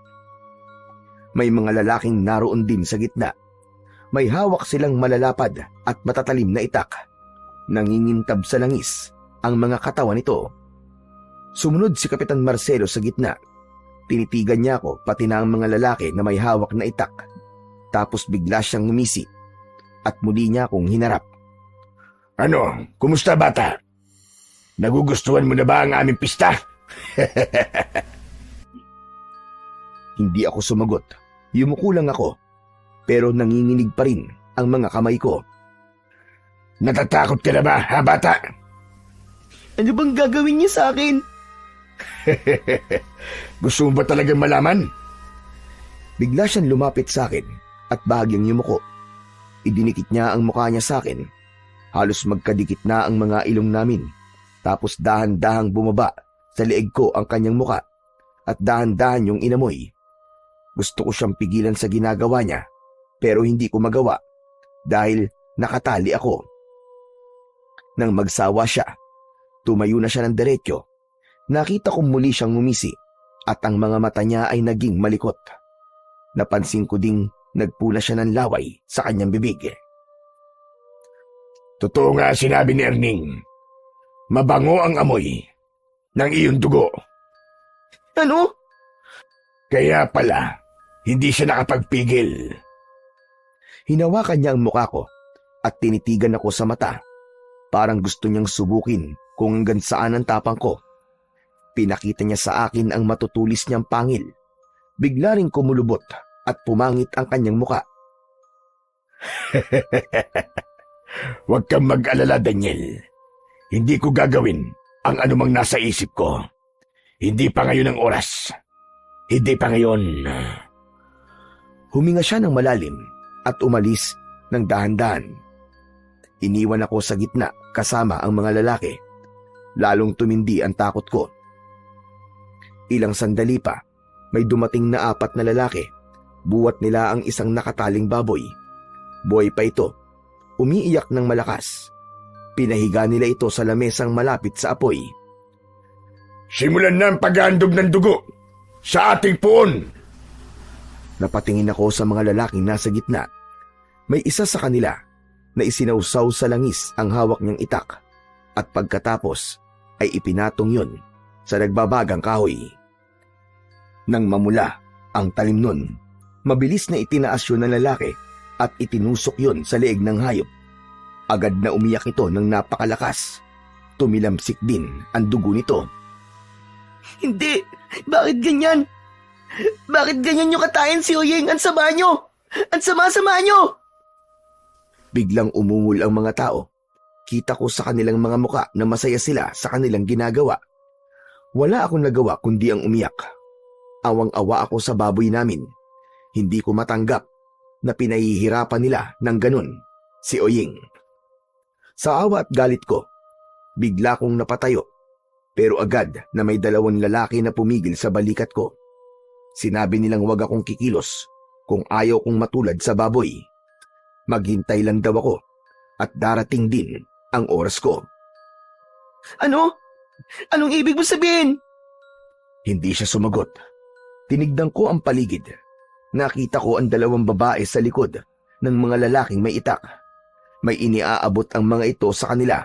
[SPEAKER 1] May mga lalaking naroon din sa gitna. May hawak silang malalapad at matatalim na itak. Nangingintab sa langis ang mga katawan nito. Sumunod si Kapitan Marcelo sa gitna. Tinitigan niya ako pati na ang mga lalaki na may hawak na itak. Tapos bigla siyang ngumisi at muli niya akong hinarap.
[SPEAKER 3] Ano, kumusta bata? Nagugustuhan mo na ba ang aming pista?
[SPEAKER 1] Hindi ako sumagot. Yumuko lang ako. Pero nanginginig pa rin ang mga kamay ko.
[SPEAKER 3] Natatakot ka na ba, ha bata?
[SPEAKER 2] Ano bang gagawin niyo sa akin?
[SPEAKER 3] Gusto mo ba talagang malaman?
[SPEAKER 1] Bigla siyang lumapit sa akin at bahagyang yumuko. Idinikit niya ang mukha niya sa akin. Halos magkadikit na ang mga ilong namin. Tapos dahan-dahang bumaba sa leeg ko ang kanyang muka at dahan-dahan yung inamoy. Gusto ko siyang pigilan sa ginagawa niya pero hindi ko magawa dahil nakatali ako. Nang magsawa siya, tumayo na siya ng diretso. Nakita kong muli siyang ngumisi at ang mga mata niya ay naging malikot. Napansin ko ding nagpula siya ng laway sa kanyang bibig.
[SPEAKER 3] Totoo nga sinabi ni Erning. Mabango ang amoy ng iyong dugo.
[SPEAKER 2] Ano?
[SPEAKER 3] Kaya pala, hindi siya nakapagpigil.
[SPEAKER 1] Hinawakan niya ang mukha ko at tinitigan ako sa mata. Parang gusto niyang subukin kung hanggang saan ang tapang ko. Pinakita niya sa akin ang matutulis niyang pangil. Bigla ring kumulubot at pumangit ang kanyang muka.
[SPEAKER 4] Huwag kang mag-alala, Daniel. Hindi ko gagawin ang anumang nasa isip ko. Hindi pa ngayon ang oras. Hindi pa ngayon.
[SPEAKER 1] Huminga siya ng malalim at umalis ng dahan-dahan. Iniwan ako sa gitna kasama ang mga lalaki. Lalong tumindi ang takot ko. Ilang sandali pa, may dumating na 4 na lalaki. Buwat nila ang isang nakataling baboy. Buhay pa ito. Umiiyak ng malakas. Pinahiga nila ito sa lamesang malapit sa apoy.
[SPEAKER 4] Simulan na ang paghahandog ng dugo sa ating puon.
[SPEAKER 1] Napatingin ako sa mga lalaking nasa gitna. May isa sa kanila na isinausaw sa langis ang hawak niyang itak at pagkatapos ay ipinatong yun sa nagbabagang kahoy. Nang mamula ang talim nun, mabilis na itinaas yun ng lalaki at itinusok yun sa leeg ng hayop. Agad na umiyak ito ng napakalakas. Tumilamsik din ang dugo nito.
[SPEAKER 2] Hindi! Bakit ganyan? Bakit ganyan nyo katayin si Oyeng? Ang sama nyo! Ang sama-sama nyo!
[SPEAKER 1] Biglang umungol ang mga tao. Kita ko sa kanilang mga muka na masaya sila sa kanilang ginagawa. Wala akong nagawa kundi ang umiyak. Awang-awa ako sa baboy namin. Hindi ko matanggap na pinahihirapan nila ng ganun si Oyeng. Sa awa at galit ko, bigla kong napatayo. Pero agad na may 2 lalaki na pumigil sa balikat ko. Sinabi nilang wag akong kikilos kung ayaw kong matulad sa baboy. Maghintay lang daw ako at darating din ang oras ko.
[SPEAKER 2] Ano? Anong ibig mo sabihin?
[SPEAKER 1] Hindi siya sumagot. Tinignan ko ang paligid. Nakita ko ang 2 babae sa likod ng mga lalaking may itak. May iniaabot ang mga ito sa kanila.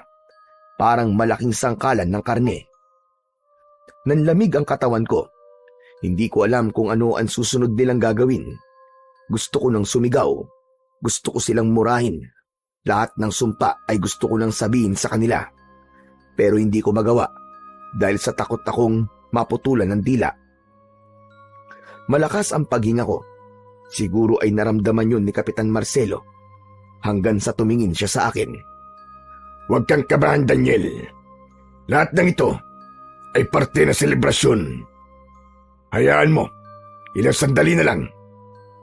[SPEAKER 1] Parang malaking sangkalan ng karne. Nanlamig ang katawan ko. Hindi ko alam kung ano ang susunod nilang gagawin. Gusto ko nang sumigaw. Gusto ko silang murahin. Lahat ng sumpa ay gusto ko nang sabihin sa kanila. Pero hindi ko magawa dahil sa takot akong maputulan ng dila. Malakas ang paghinga ko. Siguro ay naramdaman yun ni Kapitan Marcelo hanggang sa tumingin siya sa akin.
[SPEAKER 4] Huwag kang kabahan, Daniel. Lahat ng ito ay parte na selebrasyon. Hayaan mo, ilang sandali na lang,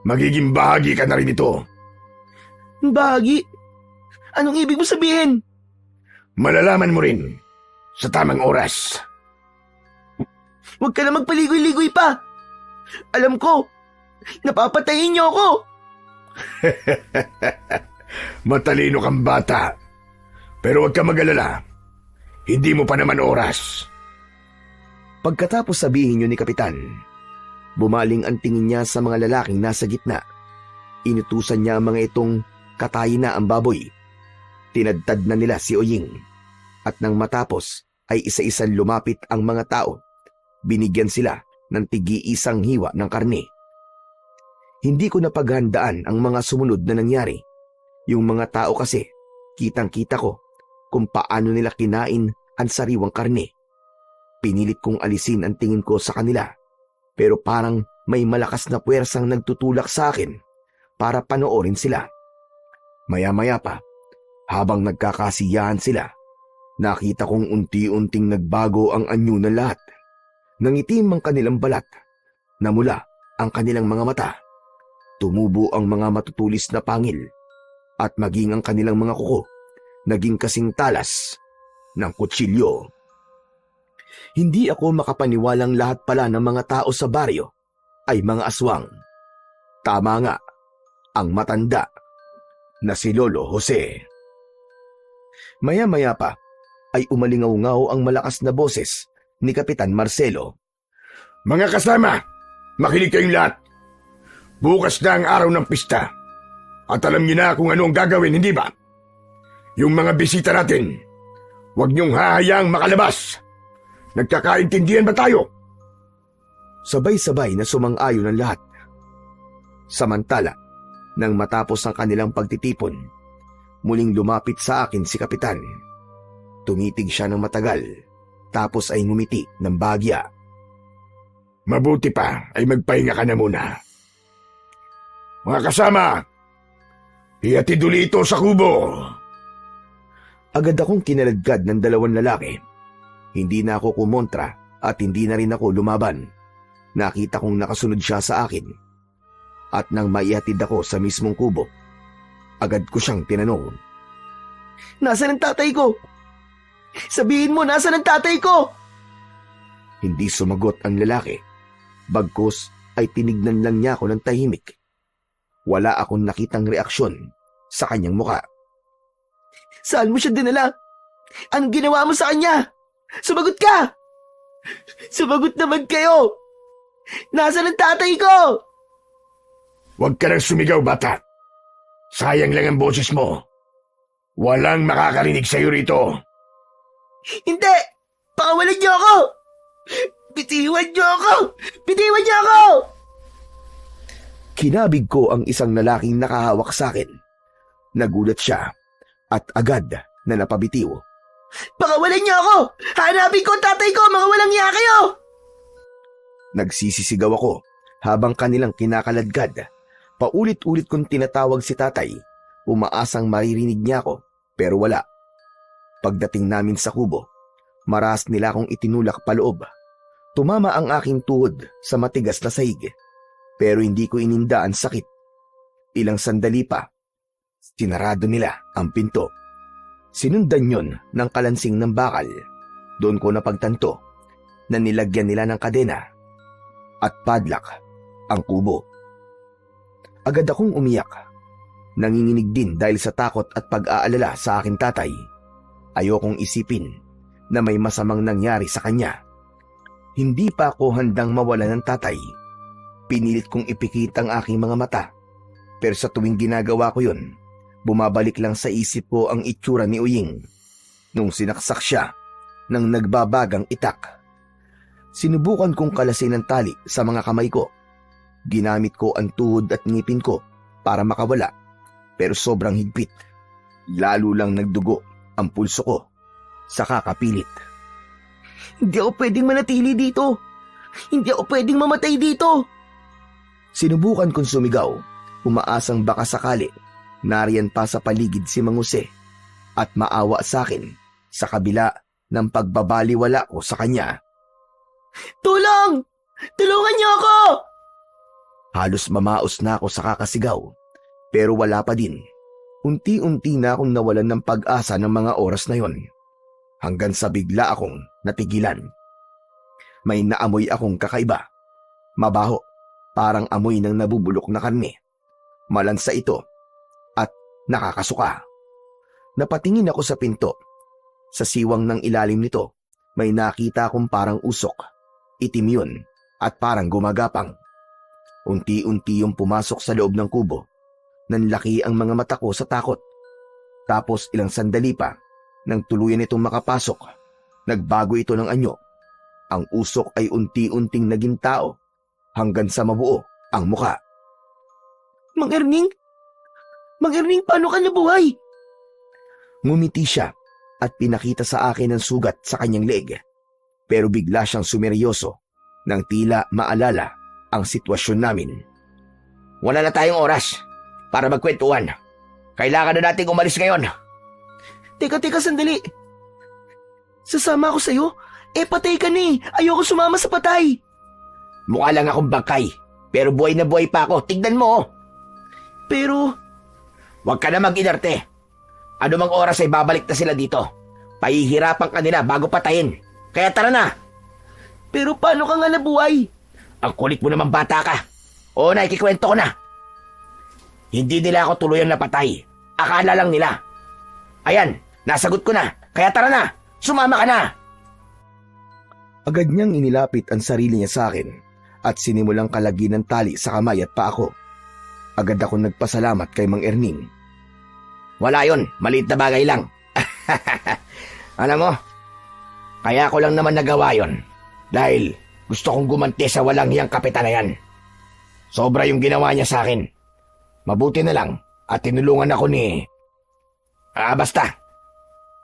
[SPEAKER 4] magiging bahagi ka na rin ito.
[SPEAKER 2] Bahagi? Anong ibig mo sabihin?
[SPEAKER 4] Malalaman mo rin sa tamang oras.
[SPEAKER 2] Huwag ka na magpaligoy-ligoy pa. Alam ko, napapatayin niyo ako.
[SPEAKER 4] Matalino kang bata. Pero huwag ka mag-alala. Hindi mo pa naman oras.
[SPEAKER 1] Pagkatapos sabihin yun ni Kapitan, bumaling ang tingin niya sa mga lalaking nasa gitna. Inutusan niya ang mga itong katayin na ang baboy. Tinadtad na nila si Oyeng. At nang matapos ay isa-isang lumapit ang mga tao. Binigyan sila ng tig-iisang hiwa ng karne. Hindi ko napaghandaan ang mga sumunod na nangyari. Yung mga tao kasi, kitang-kita ko kung paano nila kinain ang sariwang karne. Pinilit kong alisin ang tingin ko sa kanila, pero parang may malakas na puwersang nagtutulak sa akin para panoorin sila. Maya-maya pa, habang nagkakasiyahan sila, nakita kong unti-unting nagbago ang anyo ng lahat. Nangitim ang kanilang balat, namula ang kanilang mga mata, tumubo ang mga matutulis na pangil, at maging ang kanilang mga kuko naging kasing talas ng kutsilyo. Hindi ako makapaniwalang lahat pala ng mga tao sa baryo ay mga aswang. Tama nga, ang matanda na si Lolo Jose. Maya-maya pa ay umalingaw-ngaw ang malakas na boses ni Kapitan Marcelo.
[SPEAKER 4] Mga kasama, makinig kayong lahat. Bukas na ang araw ng pista. At alam niyo na kung ano ang gagawin, hindi ba? Yung mga bisita natin, huwag niyong hahayaang makalabas. Nagkakaintindihan ba tayo?
[SPEAKER 1] Sabay-sabay na sumang-ayon ang lahat. Samantala, Nang matapos ang kanilang pagtitipon, muling lumapit sa akin si Kapitan. Tumitig siya ng matagal, tapos ay ngumiti ng bahagya.
[SPEAKER 3] Mabuti pa ay magpahinga ka na muna. Mga kasama, ihatid uli ito sa kubo.
[SPEAKER 1] Agad akong kinaladkad ng dalawang lalaki. Hindi na ako kumontra at hindi na rin ako lumaban. Nakita kong nakasunod siya sa akin. At nang maihatid ako sa mismong kubo, agad ko siyang tinanong.
[SPEAKER 2] Nasaan ang tatay ko? Sabihin mo, nasaan ang tatay ko?
[SPEAKER 1] Hindi sumagot ang lalaki. Bagkus ay tinignan lang niya ako ng tahimik. Wala akong nakitang reaksyon sa kanyang muka.
[SPEAKER 2] Saan mo siya dinala? Anong ginawa mo sa kanya? Sumagot ka! Sumagot naman kayo! Nasaan ang tatay ko?
[SPEAKER 3] Huwag ka nang sumigaw, bata. Sayang lang ang boses mo. Walang makakarinig sa'yo rito.
[SPEAKER 2] Hindi! Pakawalan niyo ako! Bitiwan niyo ako! Bitiwan niyo ako!
[SPEAKER 1] Kinabig ko ang isang lalaking nakahawak sa akin. Nagulat siya at agad na napabitiw.
[SPEAKER 2] Pakawalan niyo ako! Hanapin ko ang tatay ko! Mga walang iya kayo!
[SPEAKER 1] Nagsisisigaw ako habang kanilang kinakaladkad. Paulit-ulit kong tinatawag si tatay. Umaasang maririnig niya ako, pero wala. Pagdating namin sa kubo, maras nila akong itinulak paloob. Tumama ang aking tuhod sa matigas na sahig, pero hindi ko ininda ang sakit. Ilang sandali pa, sinarado nila ang pinto. Sinundan yon ng kalansing ng bakal. Doon ko napagtanto na nilagyan nila ng kadena at padlock ang kubo. Agad akong umiyak. Nanginginig din dahil sa takot at pag-aalala sa aking tatay. Ayokong isipin na may masamang nangyari sa kanya. Hindi pa ako handang mawala ng tatay. Pinilit kong ipikit ang aking mga mata. Pero sa tuwing ginagawa ko yun, bumabalik lang sa isip ko ang itsura ni Uying nung sinaksak siya ng nagbabagang itak. Sinubukan kong kalasin ang tali sa mga kamay ko. Ginamit ko ang tuhod at ngipin ko para makawala, pero sobrang higpit. Lalo lang nagdugo ang pulso ko sa kakapilit.
[SPEAKER 2] Hindi ako pwedeng manatili dito. Hindi ako pwedeng mamatay dito.
[SPEAKER 1] Sinubukan kong sumigaw, umaasang baka sakali nariyan pa sa paligid si Mang Jose at maawa sa akin sa kabila ng pagbabaliwala ko sa kanya.
[SPEAKER 2] Tulong! Tulungan niyo ako!
[SPEAKER 1] Halos mamaos na ako sa kakasigaw, pero wala pa din. Unti-unti na akong nawalan ng pag-asa ng mga oras na yon. Hanggang sa bigla akong natigilan. May naamoy akong kakaiba. Mabaho, parang amoy ng nabubulok na karne. Malansa ito at nakakasuka. Napatingin ako sa pinto. Sa siwang ng ilalim nito, may nakita akong parang usok. Itim yun at parang gumagapang. Unti-unti yung pumasok sa loob ng kubo. Nanlaki ang mga mata ko sa takot. Tapos ilang sandali pa, nang tuluyan itong makapasok, nagbago ito ng anyo. Ang usok ay unti-unting naging tao hanggang sa mabuo ang muka.
[SPEAKER 2] Mang Erning? Mang Erning, paano ka nabuhay?
[SPEAKER 1] Ngumiti siya at pinakita sa akin ang sugat sa kanyang leeg. Pero bigla siyang sumeryoso nang tila maalala ang sitwasyon namin.
[SPEAKER 4] Wala na tayong oras para magkwentuhan. Kailangan na nating umalis ngayon.
[SPEAKER 2] Teka, sandali. Sasama ako sa'yo? Patay ka ni. Ayoko sumama sa patay.
[SPEAKER 4] Mukha lang akong bangkay, pero buhay na buhay pa ako. Tignan mo.
[SPEAKER 2] Pero...
[SPEAKER 4] Huwag ka na mag-inarte. Ano mang oras ay babalik na sila dito. Pahihirapan ka nila bago patayin. Kaya tara na.
[SPEAKER 2] Pero paano ka nga nabuhay?
[SPEAKER 4] Ang kulit mo naman, bata ka. Oo na, ikikwento ko na. Hindi nila ako tuluyang napatay. Akala lang nila. Ayan, nasagot ko na. Kaya tara na, sumama ka na.
[SPEAKER 1] Agad niyang inilapit ang sarili niya sa akin at sinimulang kalagin ng tali sa kamay at paa ko. Agad ako nagpasalamat kay Mang Erning.
[SPEAKER 4] Wala yon, maliit na bagay lang. Alam mo, kaya ko lang naman nagawa yon dahil gusto kong gumanti sa walang hiyang kapitan na yan. Sobra yung ginawa niya sa akin. Mabuti na lang at tinulungan ako ni... basta.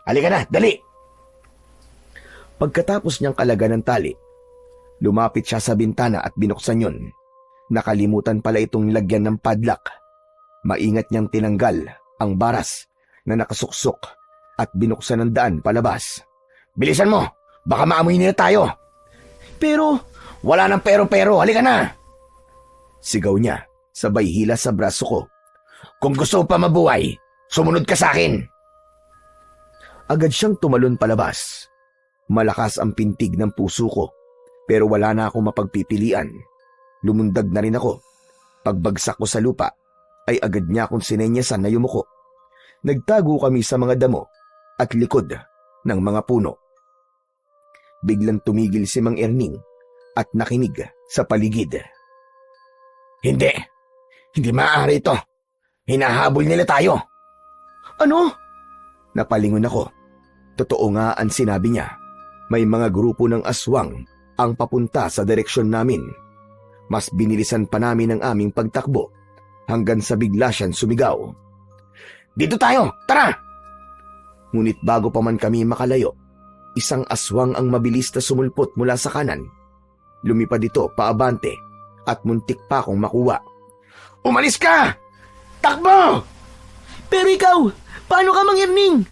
[SPEAKER 4] Halika na, dali.
[SPEAKER 1] Pagkatapos niyang kalagan ng tali, lumapit siya sa bintana at binuksan yun. Nakalimutan pala itong nilagyan ng padlock. Maingat niyang tinanggal ang baras na nakasuksok at binuksan ang daan palabas.
[SPEAKER 4] Bilisan mo, baka maamoy nila tayo.
[SPEAKER 2] Pero,
[SPEAKER 4] Wala nang pero-pero, halika na.
[SPEAKER 1] Sigaw niya, sabay hila sa braso ko.
[SPEAKER 4] Kung gusto mo pa mabuhay, sumunod ka sa akin.
[SPEAKER 1] Agad siyang tumalon palabas. Malakas ang pintig ng puso ko, pero wala na akong mapagpipilian. Lumundag na rin ako. Pagbagsak ko sa lupa, ay agad niya akong sinenyasan na yumuko. Nagtago kami sa mga damo at likod ng mga puno. Biglang tumigil si Mang Erning at nakinig sa paligid.
[SPEAKER 4] Hindi maaari ito. Hinahabol nila tayo.
[SPEAKER 2] ano?
[SPEAKER 1] Napalingon ako. Totoo nga ang sinabi niya. May mga grupo ng aswang ang papunta sa direksyon namin. Mas binilisan pa namin ang aming pagtakbo hanggang sa bigla siyang sumigaw.
[SPEAKER 4] Dito tayo, tara!
[SPEAKER 1] Ngunit bago pa man kami makalayo, isang aswang ang mabilis na sumulpot mula sa kanan. Lumipad ito paabante at muntik pa akong makuha.
[SPEAKER 4] Umalis ka! Takbo!
[SPEAKER 2] Pero ikaw, paano ka, Mang Erning?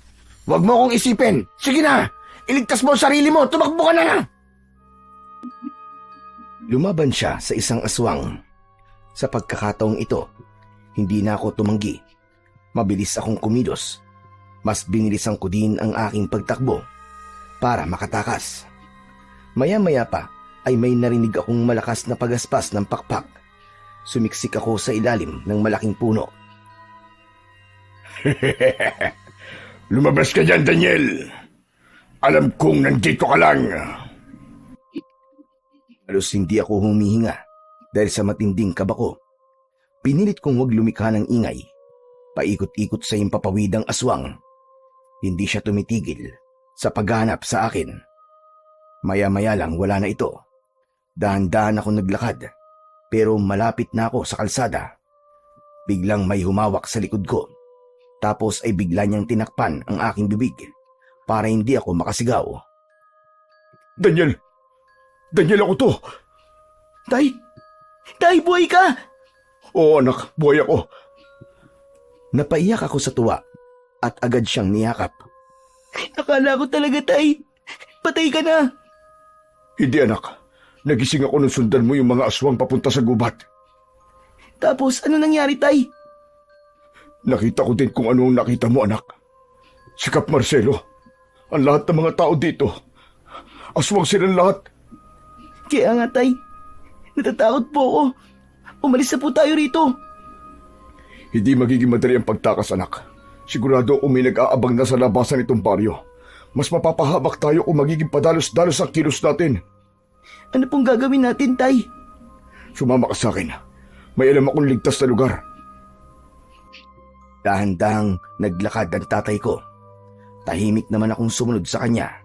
[SPEAKER 4] Huwag mo akong isipin. Sige na, iligtas mo ang sarili mo. Tumakbo ka na!
[SPEAKER 1] Lumaban siya sa isang aswang. Sa pagkakataong ito, hindi na ako tumanggi. Mabilis akong kumilos. Mas binilisan ko din ang aking pagtakbo para makatakas. Maya-maya pa ay may narinig akong malakas na pagaspas ng pakpak. Sumiksik ako sa ilalim ng malaking puno.
[SPEAKER 3] Lumabas ka dyan, Daniel. Alam kong nandito ka lang.
[SPEAKER 1] Halos hindi ako humihinga dahil sa matinding kaba ko. Pinilit kong huwag lumikha ng ingay. Paikot-ikot sa impapawidang aswang. Hindi siya tumitigil sa paghanap sa akin. Maya-maya lang wala na ito. Dahan-dahan ako naglakad, pero malapit na ako sa kalsada. Biglang may humawak sa likod ko. Tapos ay bigla niyang tinakpan ang aking bibig para hindi ako makasigaw.
[SPEAKER 3] Daniel! Daniel, ako to!
[SPEAKER 2] Tay, buhay ka!
[SPEAKER 3] Oo, anak, buhay ako.
[SPEAKER 1] Napaiyak ako sa tuwa at agad siyang niyakap.
[SPEAKER 2] Akala ko talaga, Tay. Patay ka na.
[SPEAKER 3] Hindi, anak. Nagising ako nung sundan mo yung mga aswang papunta sa gubat.
[SPEAKER 2] Tapos, ano nangyari, Tay?
[SPEAKER 3] Nakita ko din kung ano ang nakita mo, anak. Si Kap Marcelo. Ang lahat ng mga tao dito. Aswang silang lahat.
[SPEAKER 2] Kaya nga, Tay. Natatakot po ako. Umalis na po tayo rito.
[SPEAKER 3] Hindi magiging madali ang pagtakas, anak. Sigurado kung may nag-aabang na sa labasan itong baryo. Mas mapapahabak tayo kung magiging padalos-dalos ang kilos natin.
[SPEAKER 2] Ano pong gagawin natin, Tay?
[SPEAKER 3] Sumama ka sa akin. May alam akong ligtas na lugar.
[SPEAKER 1] Dahan-dahang naglakad ang tatay ko. Tahimik naman akong sumunod sa kanya.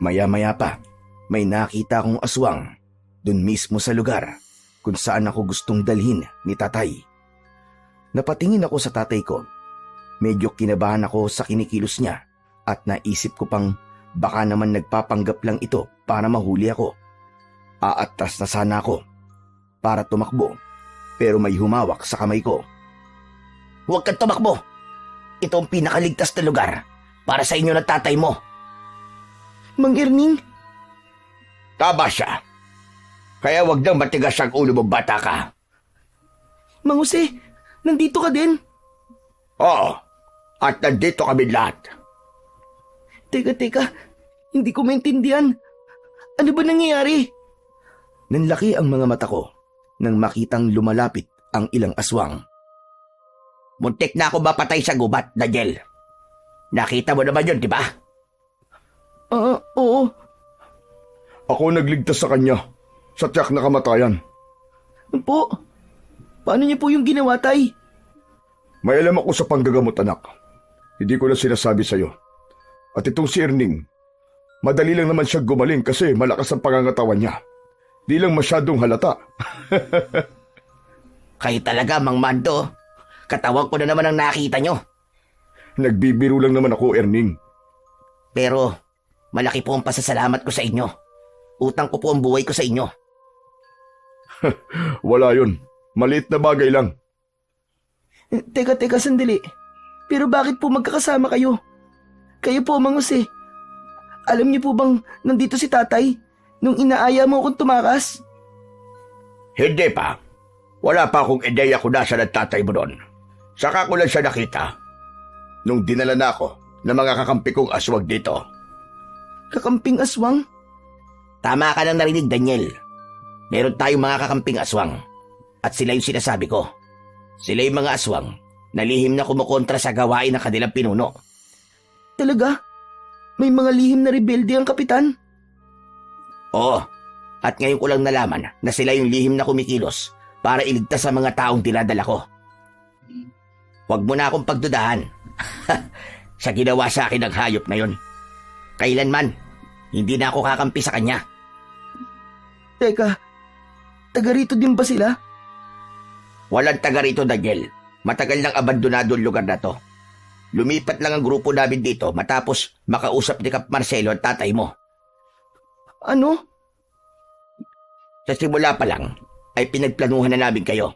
[SPEAKER 1] Maya-maya pa, may nakita akong aswang dun mismo sa lugar kung saan ako gustong dalhin ni tatay. Napatingin ako sa tatay ko. Medyo kinabahan ako sa kinikilos niya at naisip ko pang baka naman nagpapanggap lang ito para mahuli ako. Aatras na sana ako para tumakbo pero may humawak sa kamay ko.
[SPEAKER 4] Huwag kang tumakbo. Ito ang pinakaligtas na lugar para sa inyo ng tatay mo.
[SPEAKER 2] Mang Erning?
[SPEAKER 4] Tama siya. Kaya huwag nang matigas ang ulo mo, bata ka.
[SPEAKER 2] Mang Jose, nandito ka din?
[SPEAKER 4] Oo, at nandito kami lahat.
[SPEAKER 2] Teka, hindi ko maintindihan. Ano ba nangyayari?
[SPEAKER 1] Nanlaki ang mga mata ko nang makitang lumalapit ang ilang aswang.
[SPEAKER 4] Muntik na ako mapatay sa gubat, Daniel. Nakita mo naman yun, di ba?
[SPEAKER 2] Oo.
[SPEAKER 3] Ako nagligtas sa kanya sa tiyak na kamatayan.
[SPEAKER 2] Po, paano niyo po yung ginawa, Tay?
[SPEAKER 3] May alam ako sa panggagamot, anak. Hindi ko na sinasabi sa'yo. At itong si Erning, madali lang naman siya gumaling kasi malakas ang pangangatawan niya. Di lang masyadong halata.
[SPEAKER 4] Kayo talaga, Mang Mando. Katawan ko na naman ang nakita nyo.
[SPEAKER 3] Nagbibiro lang naman ako, Erning.
[SPEAKER 4] Pero malaki po ang pasasalamat ko sa inyo. Utang ko po ang buhay ko sa inyo.
[SPEAKER 3] Wala yun. Maliit na bagay lang.
[SPEAKER 2] Teka, sandali. Pero bakit po magkakasama kayo? Kayo po, Mang Jose. Alam niyo po bang nandito si tatay nung inaaya mo akong tumakas?
[SPEAKER 4] Hindi pa. Wala pa akong ideya kung nasa ng tatay mo doon. Saka ko lang siya nakita nung dinala na ako ng mga kakampi kong aswag dito.
[SPEAKER 2] Kakamping aswang?
[SPEAKER 4] Tama ka nang narinig, Daniel. Meron tayong mga kakamping aswang. At sila yung sinasabi ko. Sila yung mga aswang na lihim na kumukontra sa gawain ng kanilang pinuno.
[SPEAKER 2] Talaga? May mga lihim na rebelde ang kapitan?
[SPEAKER 4] Oo. At ngayon ko lang nalaman na sila yung lihim na kumikilos para iligtas sa mga taong dinadala ko. Huwag mo na akong pagdudahan. Sa ginawa sa akin ng hayop na yon. Kailanman, hindi na ako kakampi sa kanya.
[SPEAKER 2] Teka, taga rito din ba sila?
[SPEAKER 4] Walang taga rito, Daniel. Matagal nang abandonado ang lugar na to. Lumipat lang ang grupo namin dito matapos makausap ni Kap Marcelo at tatay mo.
[SPEAKER 2] Ano?
[SPEAKER 4] Sa simula pa lang ay pinagplanuhan na namin kayo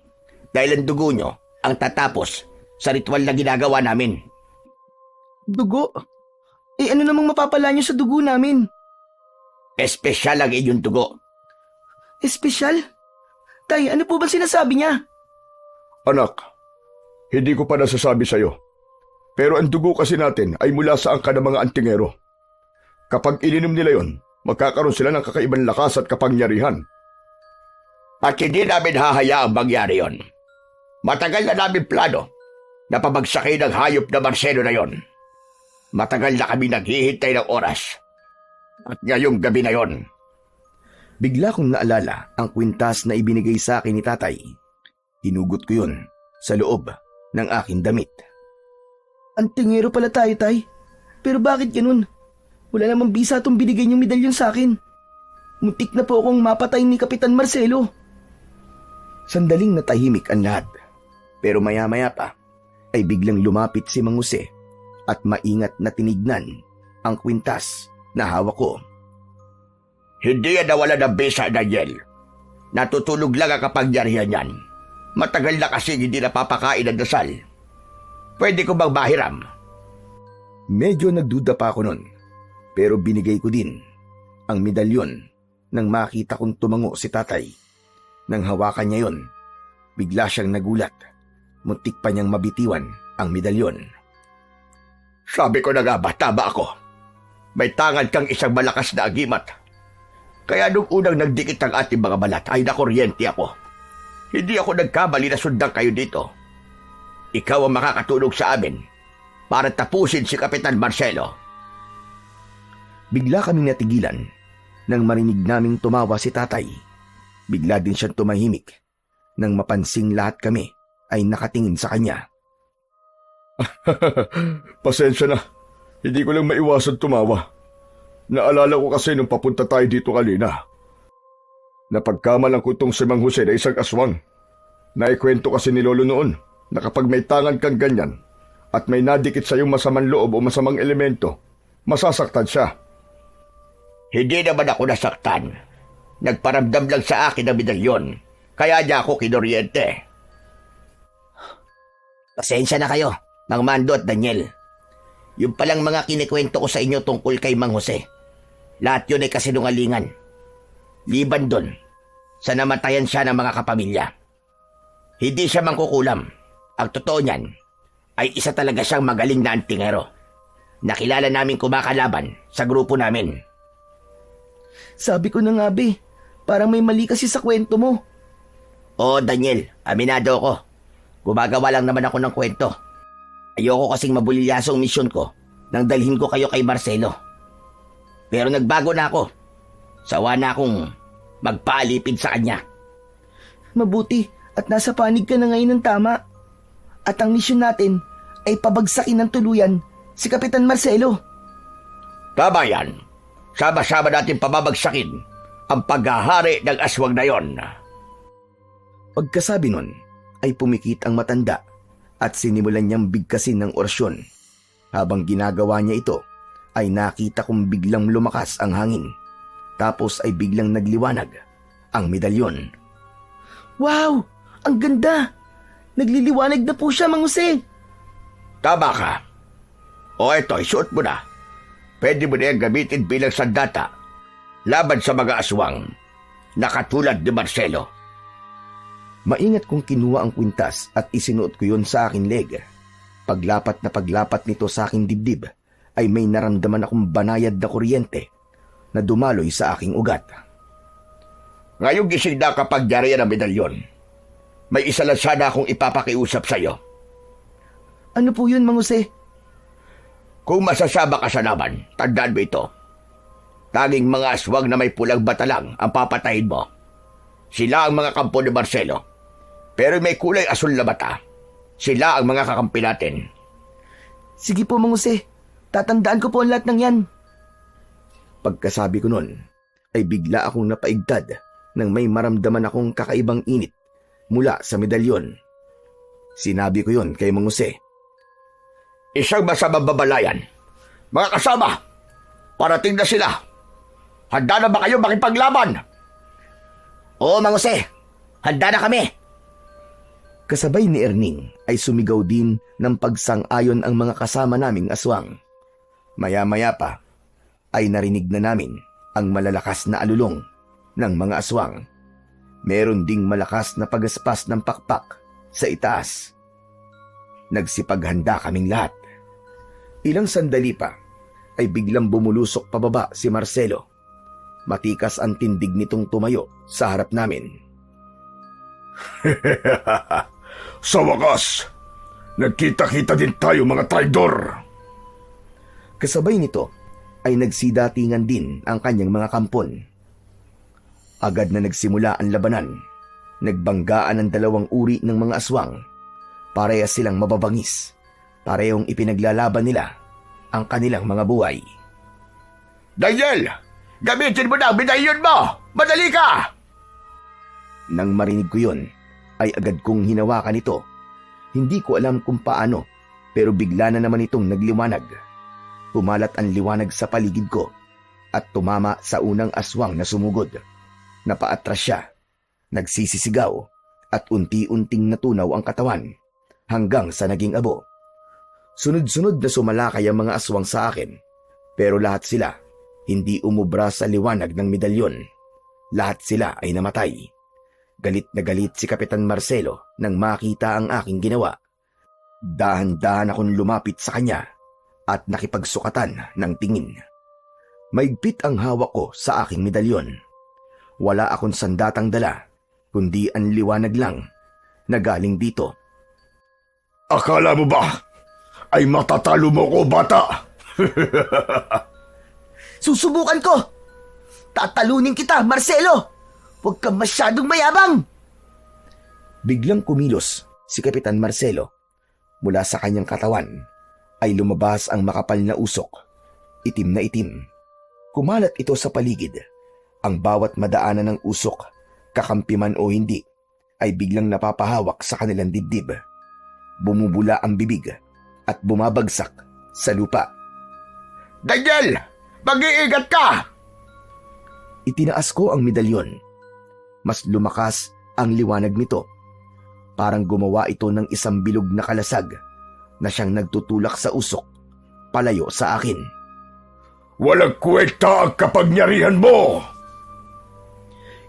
[SPEAKER 4] dahil ang dugo nyo ang tatapos sa ritual na ginagawa namin.
[SPEAKER 2] Dugo? Eh ano namang mapapala niyo sa dugo namin?
[SPEAKER 4] Espesyal ang inyong dugo.
[SPEAKER 2] Espesyal? Tay, ano po ba sinasabi niya?
[SPEAKER 3] Anak, hindi ko pa nasasabi sa'yo. Pero ang dugo kasi natin ay mula sa angka ng mga antingero. Kapag ininom nila yon, magkakaroon sila ng kakaibang lakas at kapangyarihan.
[SPEAKER 4] At hindi namin hahayaang mangyari yon. Matagal na namin plano na pabagsakin ang hayop na Marcelo na yon. Matagal na kami naghihintay ng oras. At ngayong gabi na yon.
[SPEAKER 1] Bigla kong naalala ang kwintas na ibinigay sa akin ni tatay. Hinugot ko yun sa loob ng aking damit.
[SPEAKER 2] Antingero pala tayo, tay. Pero bakit ganun? Wala namang bisa itong binigay niyong medalyon sa akin. Muntik na po akong mapatay ni Kapitan Marcelo.
[SPEAKER 1] Sandaling natahimik ang lahat. Pero maya-maya pa ay biglang lumapit si Mang Jose at maingat na tinignan ang kwintas na hawak ko.
[SPEAKER 4] Hindi yan nawala ng bisa, Daniel. Natutulog lang ang kapangyarihan yan. Matagal na kasi hindi napapakain ang dasal. Pwede ko bang mahiram?
[SPEAKER 1] Medyo nagduda pa ako nun, pero binigay ko din ang medalyon nang makita kong tumango si tatay. Nang hawakan niya yon, bigla siyang nagulat. Muntik pa niyang mabitiwan ang medalyon.
[SPEAKER 4] Sabi ko na nga ba, tama ako. May tangan kang isang malakas na agimat. Kaya nung unang nagdikit ang ating mga balat ay nakuryente ako. Hindi ako nagkamali na sundan kayo dito. Ikaw ang makakatulog sa amin para tapusin si Kapitan Marcelo.
[SPEAKER 1] Bigla kaming natigilan nang marinig naming tumawa si tatay. Bigla din siyang tumahimik nang mapansing lahat kami ay nakatingin sa kanya.
[SPEAKER 3] Pasensya na. Hindi ko lang maiwasan tumawa. Naalala ko kasi nung papunta tayo dito kanina. Napagkamalang ko itong si Mang Jose na isang aswang. Naikwento kasi ni Lolo noon na kapag may tangan kang ganyan at may nadikit sa iyong masamang loob o masamang elemento, masasaktan siya.
[SPEAKER 4] Hindi naman ako nasaktan. Nagparamdam lang sa akin ang medalyon. Kaya niya ako kinuryente. Pasensya na kayo, Mang Mando at Daniel. Yung palang mga kinikwento ko sa inyo tungkol kay Mang Jose. Lahat yun ay kasinungalingan. Liban doon, sa namatayan siya ng mga kapamilya. Hindi siya mangkukulam. Ang totoo niyan, ay isa talaga siyang magaling na antingero. Nakilala namin kumakalaban sa grupo namin.
[SPEAKER 2] Sabi ko na nga, be. Parang may mali kasi sa kwento mo.
[SPEAKER 4] Oo, Daniel, aminado ako. Gumagawa lang naman ako ng kwento. Ayoko kasing mabulilyaso ang misyon ko nang dalhin ko kayo kay Marcelo. Pero nagbago na ako. Sawa na akong magpaalipid sa kanya.
[SPEAKER 2] Mabuti at nasa panig ka na ngayon ng tama. At ang misyon natin ay pabagsakin ng tuluyan si Kapitan Marcelo.
[SPEAKER 4] Tama yan. Sama-sama natin pababagsakin ang paghahari ng aswang na yon.
[SPEAKER 1] Pagkasabi nun ay pumikit ang matanda at sinimulan niyang bigkasin ng orasyon. Habang ginagawa niya ito, ay nakita kong biglang lumakas ang hangin. Tapos ay biglang nagliwanag ang medalyon.
[SPEAKER 2] Wow! Ang ganda! Nagliliwanag na po siya, Mang Jose.
[SPEAKER 4] Tama ka. O eto, isuot mo na. Pwede mo na yung gamitin bilang sandata laban sa mga aswang na katulad ni Marcelo.
[SPEAKER 1] Maingat kong kinuha ang kwintas at isinuot ko yun sa aking leg. Paglapat nito sa aking dibdib, ay may naramdaman akong banayad na kuryente na dumaloy sa aking ugat.
[SPEAKER 4] Ngayong gising na kapag yari ang medalyon, may isa lang sana akong ipapakiusap sa iyo.
[SPEAKER 2] Ano po yun, Mang Jose?
[SPEAKER 4] Kung masasama ka sa laban, tandaan mo ito. Tanging mga aswang na may pulang bata lang ang papatayin mo. Sila ang mga kampo ni Marcelo. Pero may kulay asul na bata. Sila ang mga kakampi natin.
[SPEAKER 2] Sige po, Mang Jose. Tatandaan ko po ang lahat ng yan.
[SPEAKER 1] Pagkasabi ko nun, ay bigla akong napaigtad nang may maramdaman akong kakaibang init mula sa medalyon. Sinabi ko yon kay Mang Jose.
[SPEAKER 4] Isang masamang babalayan. Mga kasama, parating na sila. Handa na ba kayo makipaglaban?
[SPEAKER 2] Oo, Mang Jose. Handa na kami.
[SPEAKER 1] Kasabay ni Erning ay sumigaw din ng pagsang-ayon ang mga kasama naming aswang. Maya-maya pa ay narinig na namin ang malalakas na alulong ng mga aswang. Meron ding malakas na pagaspas ng pakpak sa itaas. Nagsipaghanda kaming lahat. Ilang sandali pa ay biglang bumulusok pababa si Marcelo. Matikas ang tindig nitong tumayo sa harap namin.
[SPEAKER 3] Sa wakas, nagkita-kita din tayo mga traidor.
[SPEAKER 1] Kasabay nito ay nagsidatingan din ang kanyang mga kampon. Agad na nagsimula ang labanan. Nagbanggaan ang dalawang uri ng mga aswang. Parehas silang mababangis. Parehong ipinaglalaban nila ang kanilang mga buhay.
[SPEAKER 4] Daniel! Gamitin mo na ang medalyon mo! Madali ka!
[SPEAKER 1] Nang marinig ko yun, ay agad kong hinawakan ito. Hindi ko alam kung paano, pero bigla na naman itong nagliwanag. Pumalat ang liwanag sa paligid ko at tumama sa unang aswang na sumugod. Napaatras siya, nagsisisigaw at unti-unting natunaw ang katawan hanggang sa naging abo. Sunod-sunod na sumalakay ang mga aswang sa akin, pero lahat sila hindi umubra sa liwanag ng medalyon. Lahat sila ay namatay. Galit na galit si Kapitan Marcelo nang makita ang aking ginawa. Dahan-dahan akong lumapit sa kanya at nakipagsukatan ng tingin. Maigpit ang hawak ko sa aking medalyon. Wala akong sandatang dala, kundi ang liwanag lang na galing dito.
[SPEAKER 3] Akala mo ba ay matatalo mo ko, bata?
[SPEAKER 2] Susubukan ko! Tatalunin kita, Marcelo! Huwag kang masyadong mayabang!
[SPEAKER 1] Biglang kumilos si Kapitan Marcelo. Mula sa kanyang katawan ay lumabas ang makapal na usok. Itim na itim. Kumalat ito sa paligid. Ang bawat madaanan ng usok, kakampi man o hindi, ay biglang napapahawak sa kanilang dibdib. Bumubula ang bibig at bumabagsak sa lupa.
[SPEAKER 4] Daniel! Mag-iingat ka!
[SPEAKER 1] Itinaas ko ang medalyon. Mas lumakas ang liwanag nito. Parang gumawa ito ng isang bilog na kalasag na siyang nagtutulak sa usok, palayo sa akin.
[SPEAKER 3] Walang kwenta ang kapangyarihan mo!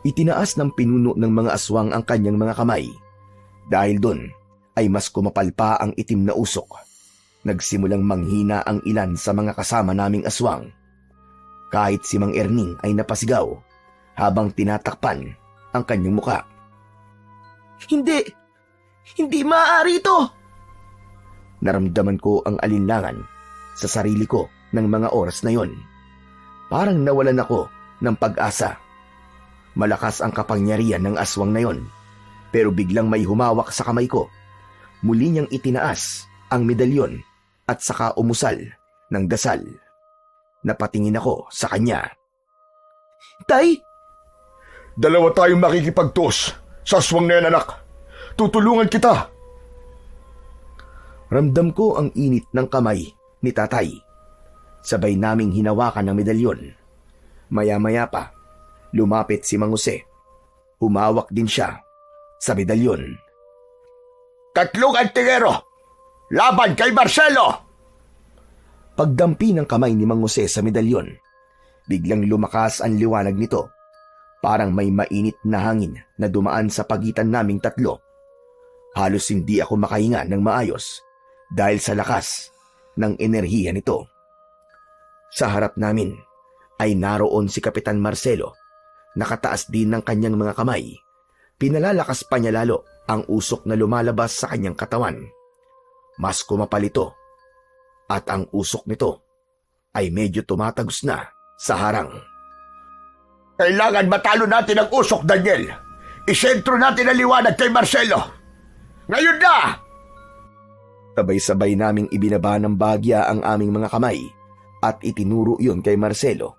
[SPEAKER 1] Itinaas ng pinuno ng mga aswang ang kanyang mga kamay. Dahil doon ay mas kumapal pa ang itim na usok. Nagsimulang manghina ang ilan sa mga kasama naming aswang. Kahit si Mang Erning ay napasigaw habang tinatakpan ang kanyang muka.
[SPEAKER 2] Hindi! Hindi maaari ito!
[SPEAKER 1] Naramdaman ko ang alinlangan sa sarili ko ng mga oras na yon. Parang nawalan ako ng pag-asa. Malakas ang kapangyarihan ng aswang na yon, pero biglang may humawak sa kamay ko. Muli niyang itinaas ang medalyon at saka umusal ng dasal. Napatingin ako sa kanya.
[SPEAKER 2] Tay!
[SPEAKER 3] Dalawa tayong makikipagtos sa aswang na yan, anak. Tutulungan kita.
[SPEAKER 1] Ramdam ko ang init ng kamay ni tatay. Sabay naming hinawakan ng medalyon. Maya-maya pa, lumapit si Mang Jose. Humawak din siya sa medalyon.
[SPEAKER 4] Tatlong antingero! Laban kay Marcelo!
[SPEAKER 1] Pagdampi ng kamay ni Mang Jose sa medalyon, biglang lumakas ang liwanag nito. Parang may mainit na hangin na dumaan sa pagitan naming tatlo. Halos hindi ako makahinga ng maayos dahil sa lakas ng enerhiya nito. Sa harap namin ay naroon si Kapitan Marcelo. Nakataas din ng kanyang mga kamay. Pinalalakas pa niya lalo ang usok na lumalabas sa kanyang katawan. Mas kumapal ito at ang usok nito ay medyo tumatagos na sa harang.
[SPEAKER 4] Kailangan matalo natin ang usok, Daniel. Isentro natin ang liwanag kay Marcelo. Ngayon na!
[SPEAKER 1] Sabay-sabay naming ibinaba ng bagya ang aming mga kamay at itinuro yun kay Marcelo.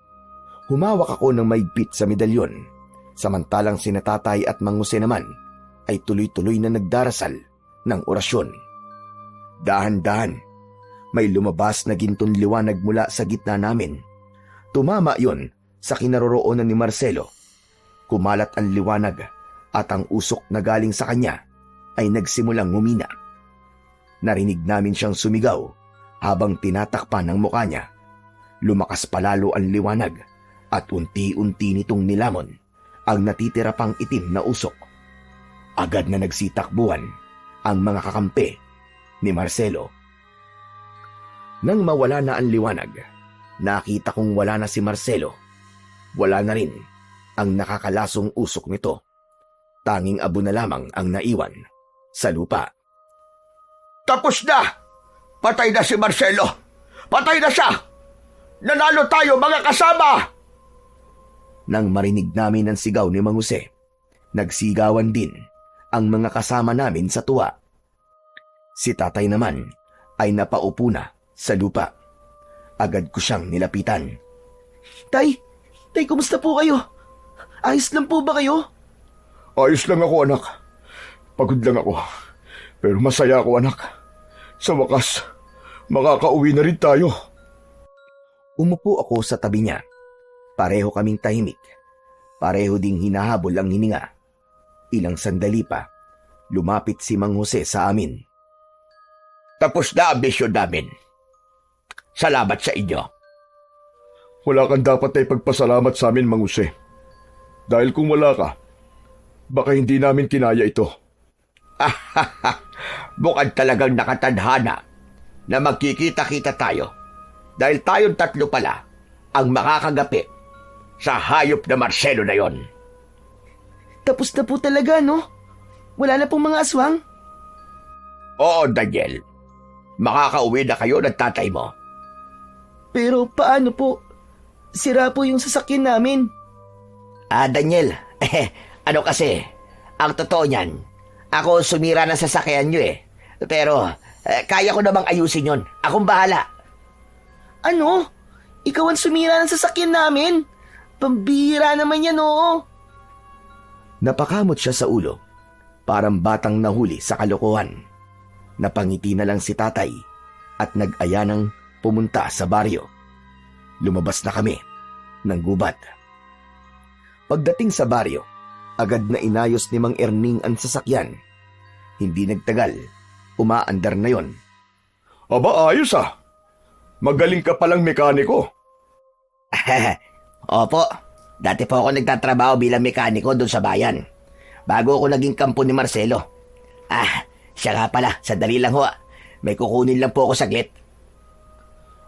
[SPEAKER 1] Humawak ako ng maigpit sa medalyon, samantalang sina tatay at Mang Jose naman ay tuloy-tuloy na nagdarasal ng orasyon. Dahan-dahan, may lumabas na gintong liwanag mula sa gitna namin. Tumama yon sa kinaroroonan ni Marcelo. Kumalat ang liwanag at ang usok na galing sa kanya ay nagsimulang humina. Narinig namin siyang sumigaw habang tinatakpan ang mukha niya. Lumakas palalo ang liwanag at unti-unti nitong nilamon ang natitira pang itim na usok. Agad na nagsitakbuhan ang mga kakampi ni Marcelo. Nang mawala na ang liwanag, nakita kong wala na si Marcelo. Wala na rin ang nakakalasong usok nito. Tanging abo na lamang ang naiwan sa lupa.
[SPEAKER 4] Tapos na! Patay na si Marcelo! Patay na siya! Nanalo tayo, mga kasama!
[SPEAKER 1] Nang marinig namin ang sigaw ni Mang Jose, nagsigawan din ang mga kasama namin sa tuwa. Si tatay naman ay napaupo na sa lupa. Agad ko siyang nilapitan.
[SPEAKER 2] Tay, kumusta po kayo? Ayos lang po ba kayo?
[SPEAKER 3] Ayos lang ako, anak. Pagod lang ako. Pero masaya ako, anak. Sa wakas, makakauwi na rin tayo.
[SPEAKER 1] Umupo ako sa tabi niya. Pareho kaming tahimik. Pareho ding hinahabol ang hininga. Ilang sandali pa, lumapit si Mang Jose sa amin.
[SPEAKER 4] Tapos na ang misyon namin. Salamat sa inyo.
[SPEAKER 3] Wala kang dapat ay pagpasalamat sa amin, Mang Jose. Dahil kung wala ka, baka hindi namin kinaya ito.
[SPEAKER 4] Mukhang talagang nakatadhana na magkikita-kita tayo dahil tayong tatlo pala ang makakagapi sa hayop na Marcelo na yon.
[SPEAKER 2] Tapos na po talaga, no? Wala na pong mga aswang?
[SPEAKER 4] Oo, Daniel. Makakauwi na kayo ng tatay mo.
[SPEAKER 2] Pero paano po? Sira po yung sasakyan namin.
[SPEAKER 4] Daniel, ano kasi, ang totoo niyan, ako sumira ng sasakyan nyo eh. Pero, kaya ko namang ayusin yon. Akong bahala.
[SPEAKER 2] Ano? Ikaw ang sumira ng sasakyan namin? Pambihira naman yan, oo.
[SPEAKER 1] Napakamot siya sa ulo. Parang batang nahuli sa kalokohan. Napangiti na lang si tatay at nag-aya ng pumunta sa baryo. Lumabas na kami ng gubat. Pagdating sa baryo, agad na inayos ni Mang Erning ang sasakyan. Hindi nagtagal, umaandar na yon.
[SPEAKER 3] Aba, ayos ah. Magaling ka palang mekaniko.
[SPEAKER 4] Opo, dati po ako nagtatrabaho bilang mekaniko doon sa bayan. Bago ako naging kampo ni Marcelo. Siya nga pala, sandali lang ho. May kukunin lang po ako saglit.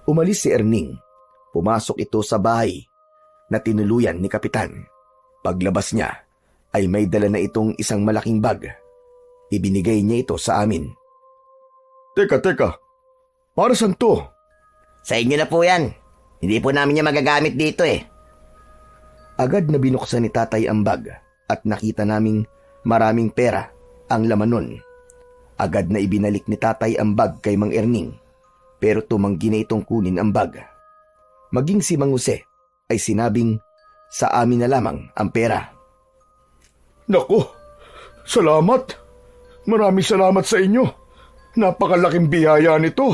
[SPEAKER 1] Umalis si Erning. Pumasok ito sa bahay na tinuluyan ni Kapitan. Paglabas niya ay may dala na itong isang malaking bag. Ibinigay niya ito sa amin.
[SPEAKER 3] Teka. Para saan to?
[SPEAKER 4] Sa inyo na po yan. Hindi po namin niya magagamit dito eh.
[SPEAKER 1] Agad na binuksan ni tatay ang bag at nakita naming maraming pera ang laman nun. Agad na ibinalik ni tatay ang bag kay Mang Erning, pero tumanggi na itong kunin ang bag. Maging si Mang Jose ay sinabing sa amin na lamang ang pera.
[SPEAKER 3] Naku, salamat. Maraming salamat sa inyo. Napakalaking biyaya nito.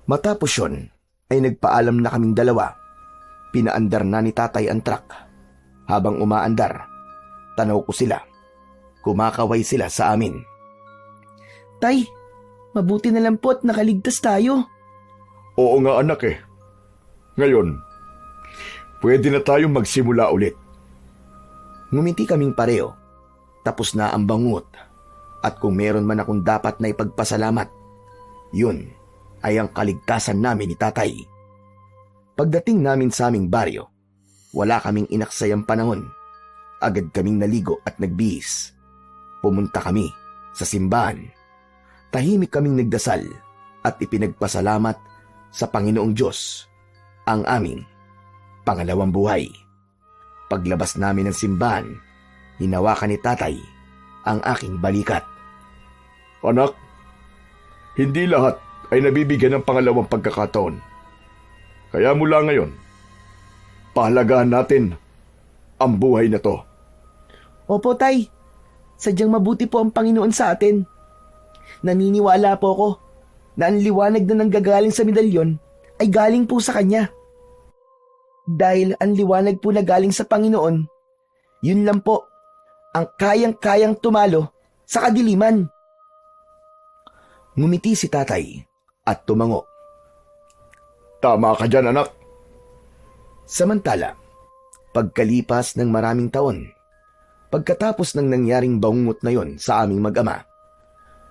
[SPEAKER 1] Matapos yun, ay nagpaalam na kaming dalawa. Pinaandar na ni tatay ang truck. Habang umaandar, tanaw ko sila. Kumakaway sila sa amin.
[SPEAKER 2] Tay, mabuti na lang po't nakaligtas tayo.
[SPEAKER 3] Oo nga anak eh. Ngayon, pwede na tayong magsimula ulit.
[SPEAKER 1] Ngumiti kaming pareho. Tapos na ang bangungot. At kung meron man akong dapat na ipagpasalamat, yun ay ang kaligtasan namin ni tatay. Pagdating namin sa aming baryo, wala kaming inaksayang panahon. Agad kaming naligo at nagbihis. Pumunta kami sa simbahan. Tahimik kaming nagdasal at ipinagpasalamat sa Panginoong Diyos ang aming pangalawang buhay. Paglabas namin ng simbahan, hinawakan ni tatay ang aking balikat.
[SPEAKER 3] Anak, hindi lahat ay nabibigyan ng pangalawang pagkakataon. Kaya mula ngayon, pahalagahan natin ang buhay na to.
[SPEAKER 2] Opo, Tay. Sadyang mabuti po ang Panginoon sa atin. Naniniwala po ako na ang liwanag na nanggagaling sa medalyon ay galing po sa Kanya. Dahil ang liwanag po na galing sa Panginoon, yun lang po ang kayang-kayang tumalo sa kadiliman.
[SPEAKER 1] Ngumiti si tatay at tumango.
[SPEAKER 3] Tama ka dyan, anak.
[SPEAKER 1] Samantala, pagkalipas ng maraming taon, pagkatapos ng nangyaring bangungot na yon sa aming mag-ama,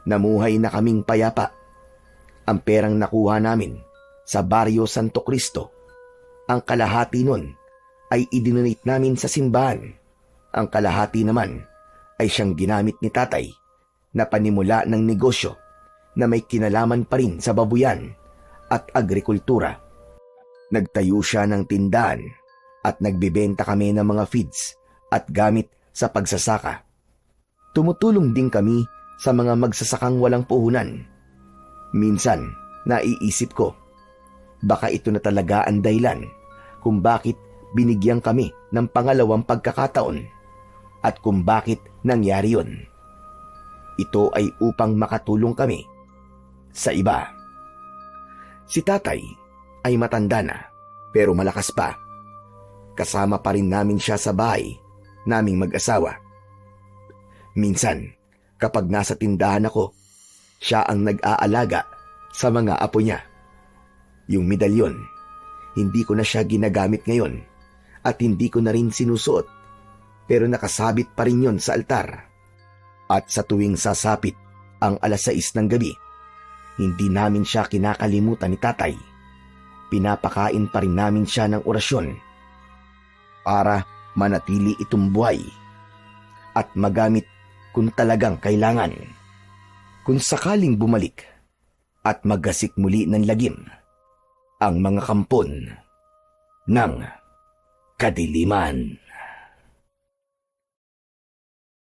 [SPEAKER 1] namuhay na kaming payapa. Ang perang nakuha namin sa Baryo Santo Cristo, ang kalahati nun ay idinonate namin sa simbahan. Ang kalahati naman ay siyang ginamit ni tatay na panimula ng negosyo na may kinalaman pa rin sa babuyan at agrikultura. Nagtayo siya ng tindahan at nagbebenta kami ng mga feeds at gamit sa pagsasaka. Tumutulong din kami sa mga magsasakang walang puhunan. Minsan, naiisip ko, baka ito na talaga ang dahilan kung bakit binigyan kami ng pangalawang pagkakataon at kung bakit nangyari yun. Ito ay upang makatulong kami sa iba. Si tatay ay matanda na pero malakas pa. Kasama pa rin namin siya sa bahay naming mag-asawa. Minsan, kapag nasa tindahan ako, siya ang nag-aalaga sa mga apo niya. Yung medalyon, hindi ko na siya ginagamit ngayon at hindi ko na rin sinusuot, pero nakasabit pa rin yon sa altar. At sa tuwing sasapit ang 6:00 ng gabi, hindi namin siya kinakalimutan ni tatay. Pinapakain pa rin namin siya ng orasyon para manatili itong buhay at magamit kung talagang kailangan. Kung sakaling bumalik at maggasik muli ng lagim ang mga kampon ng kadiliman.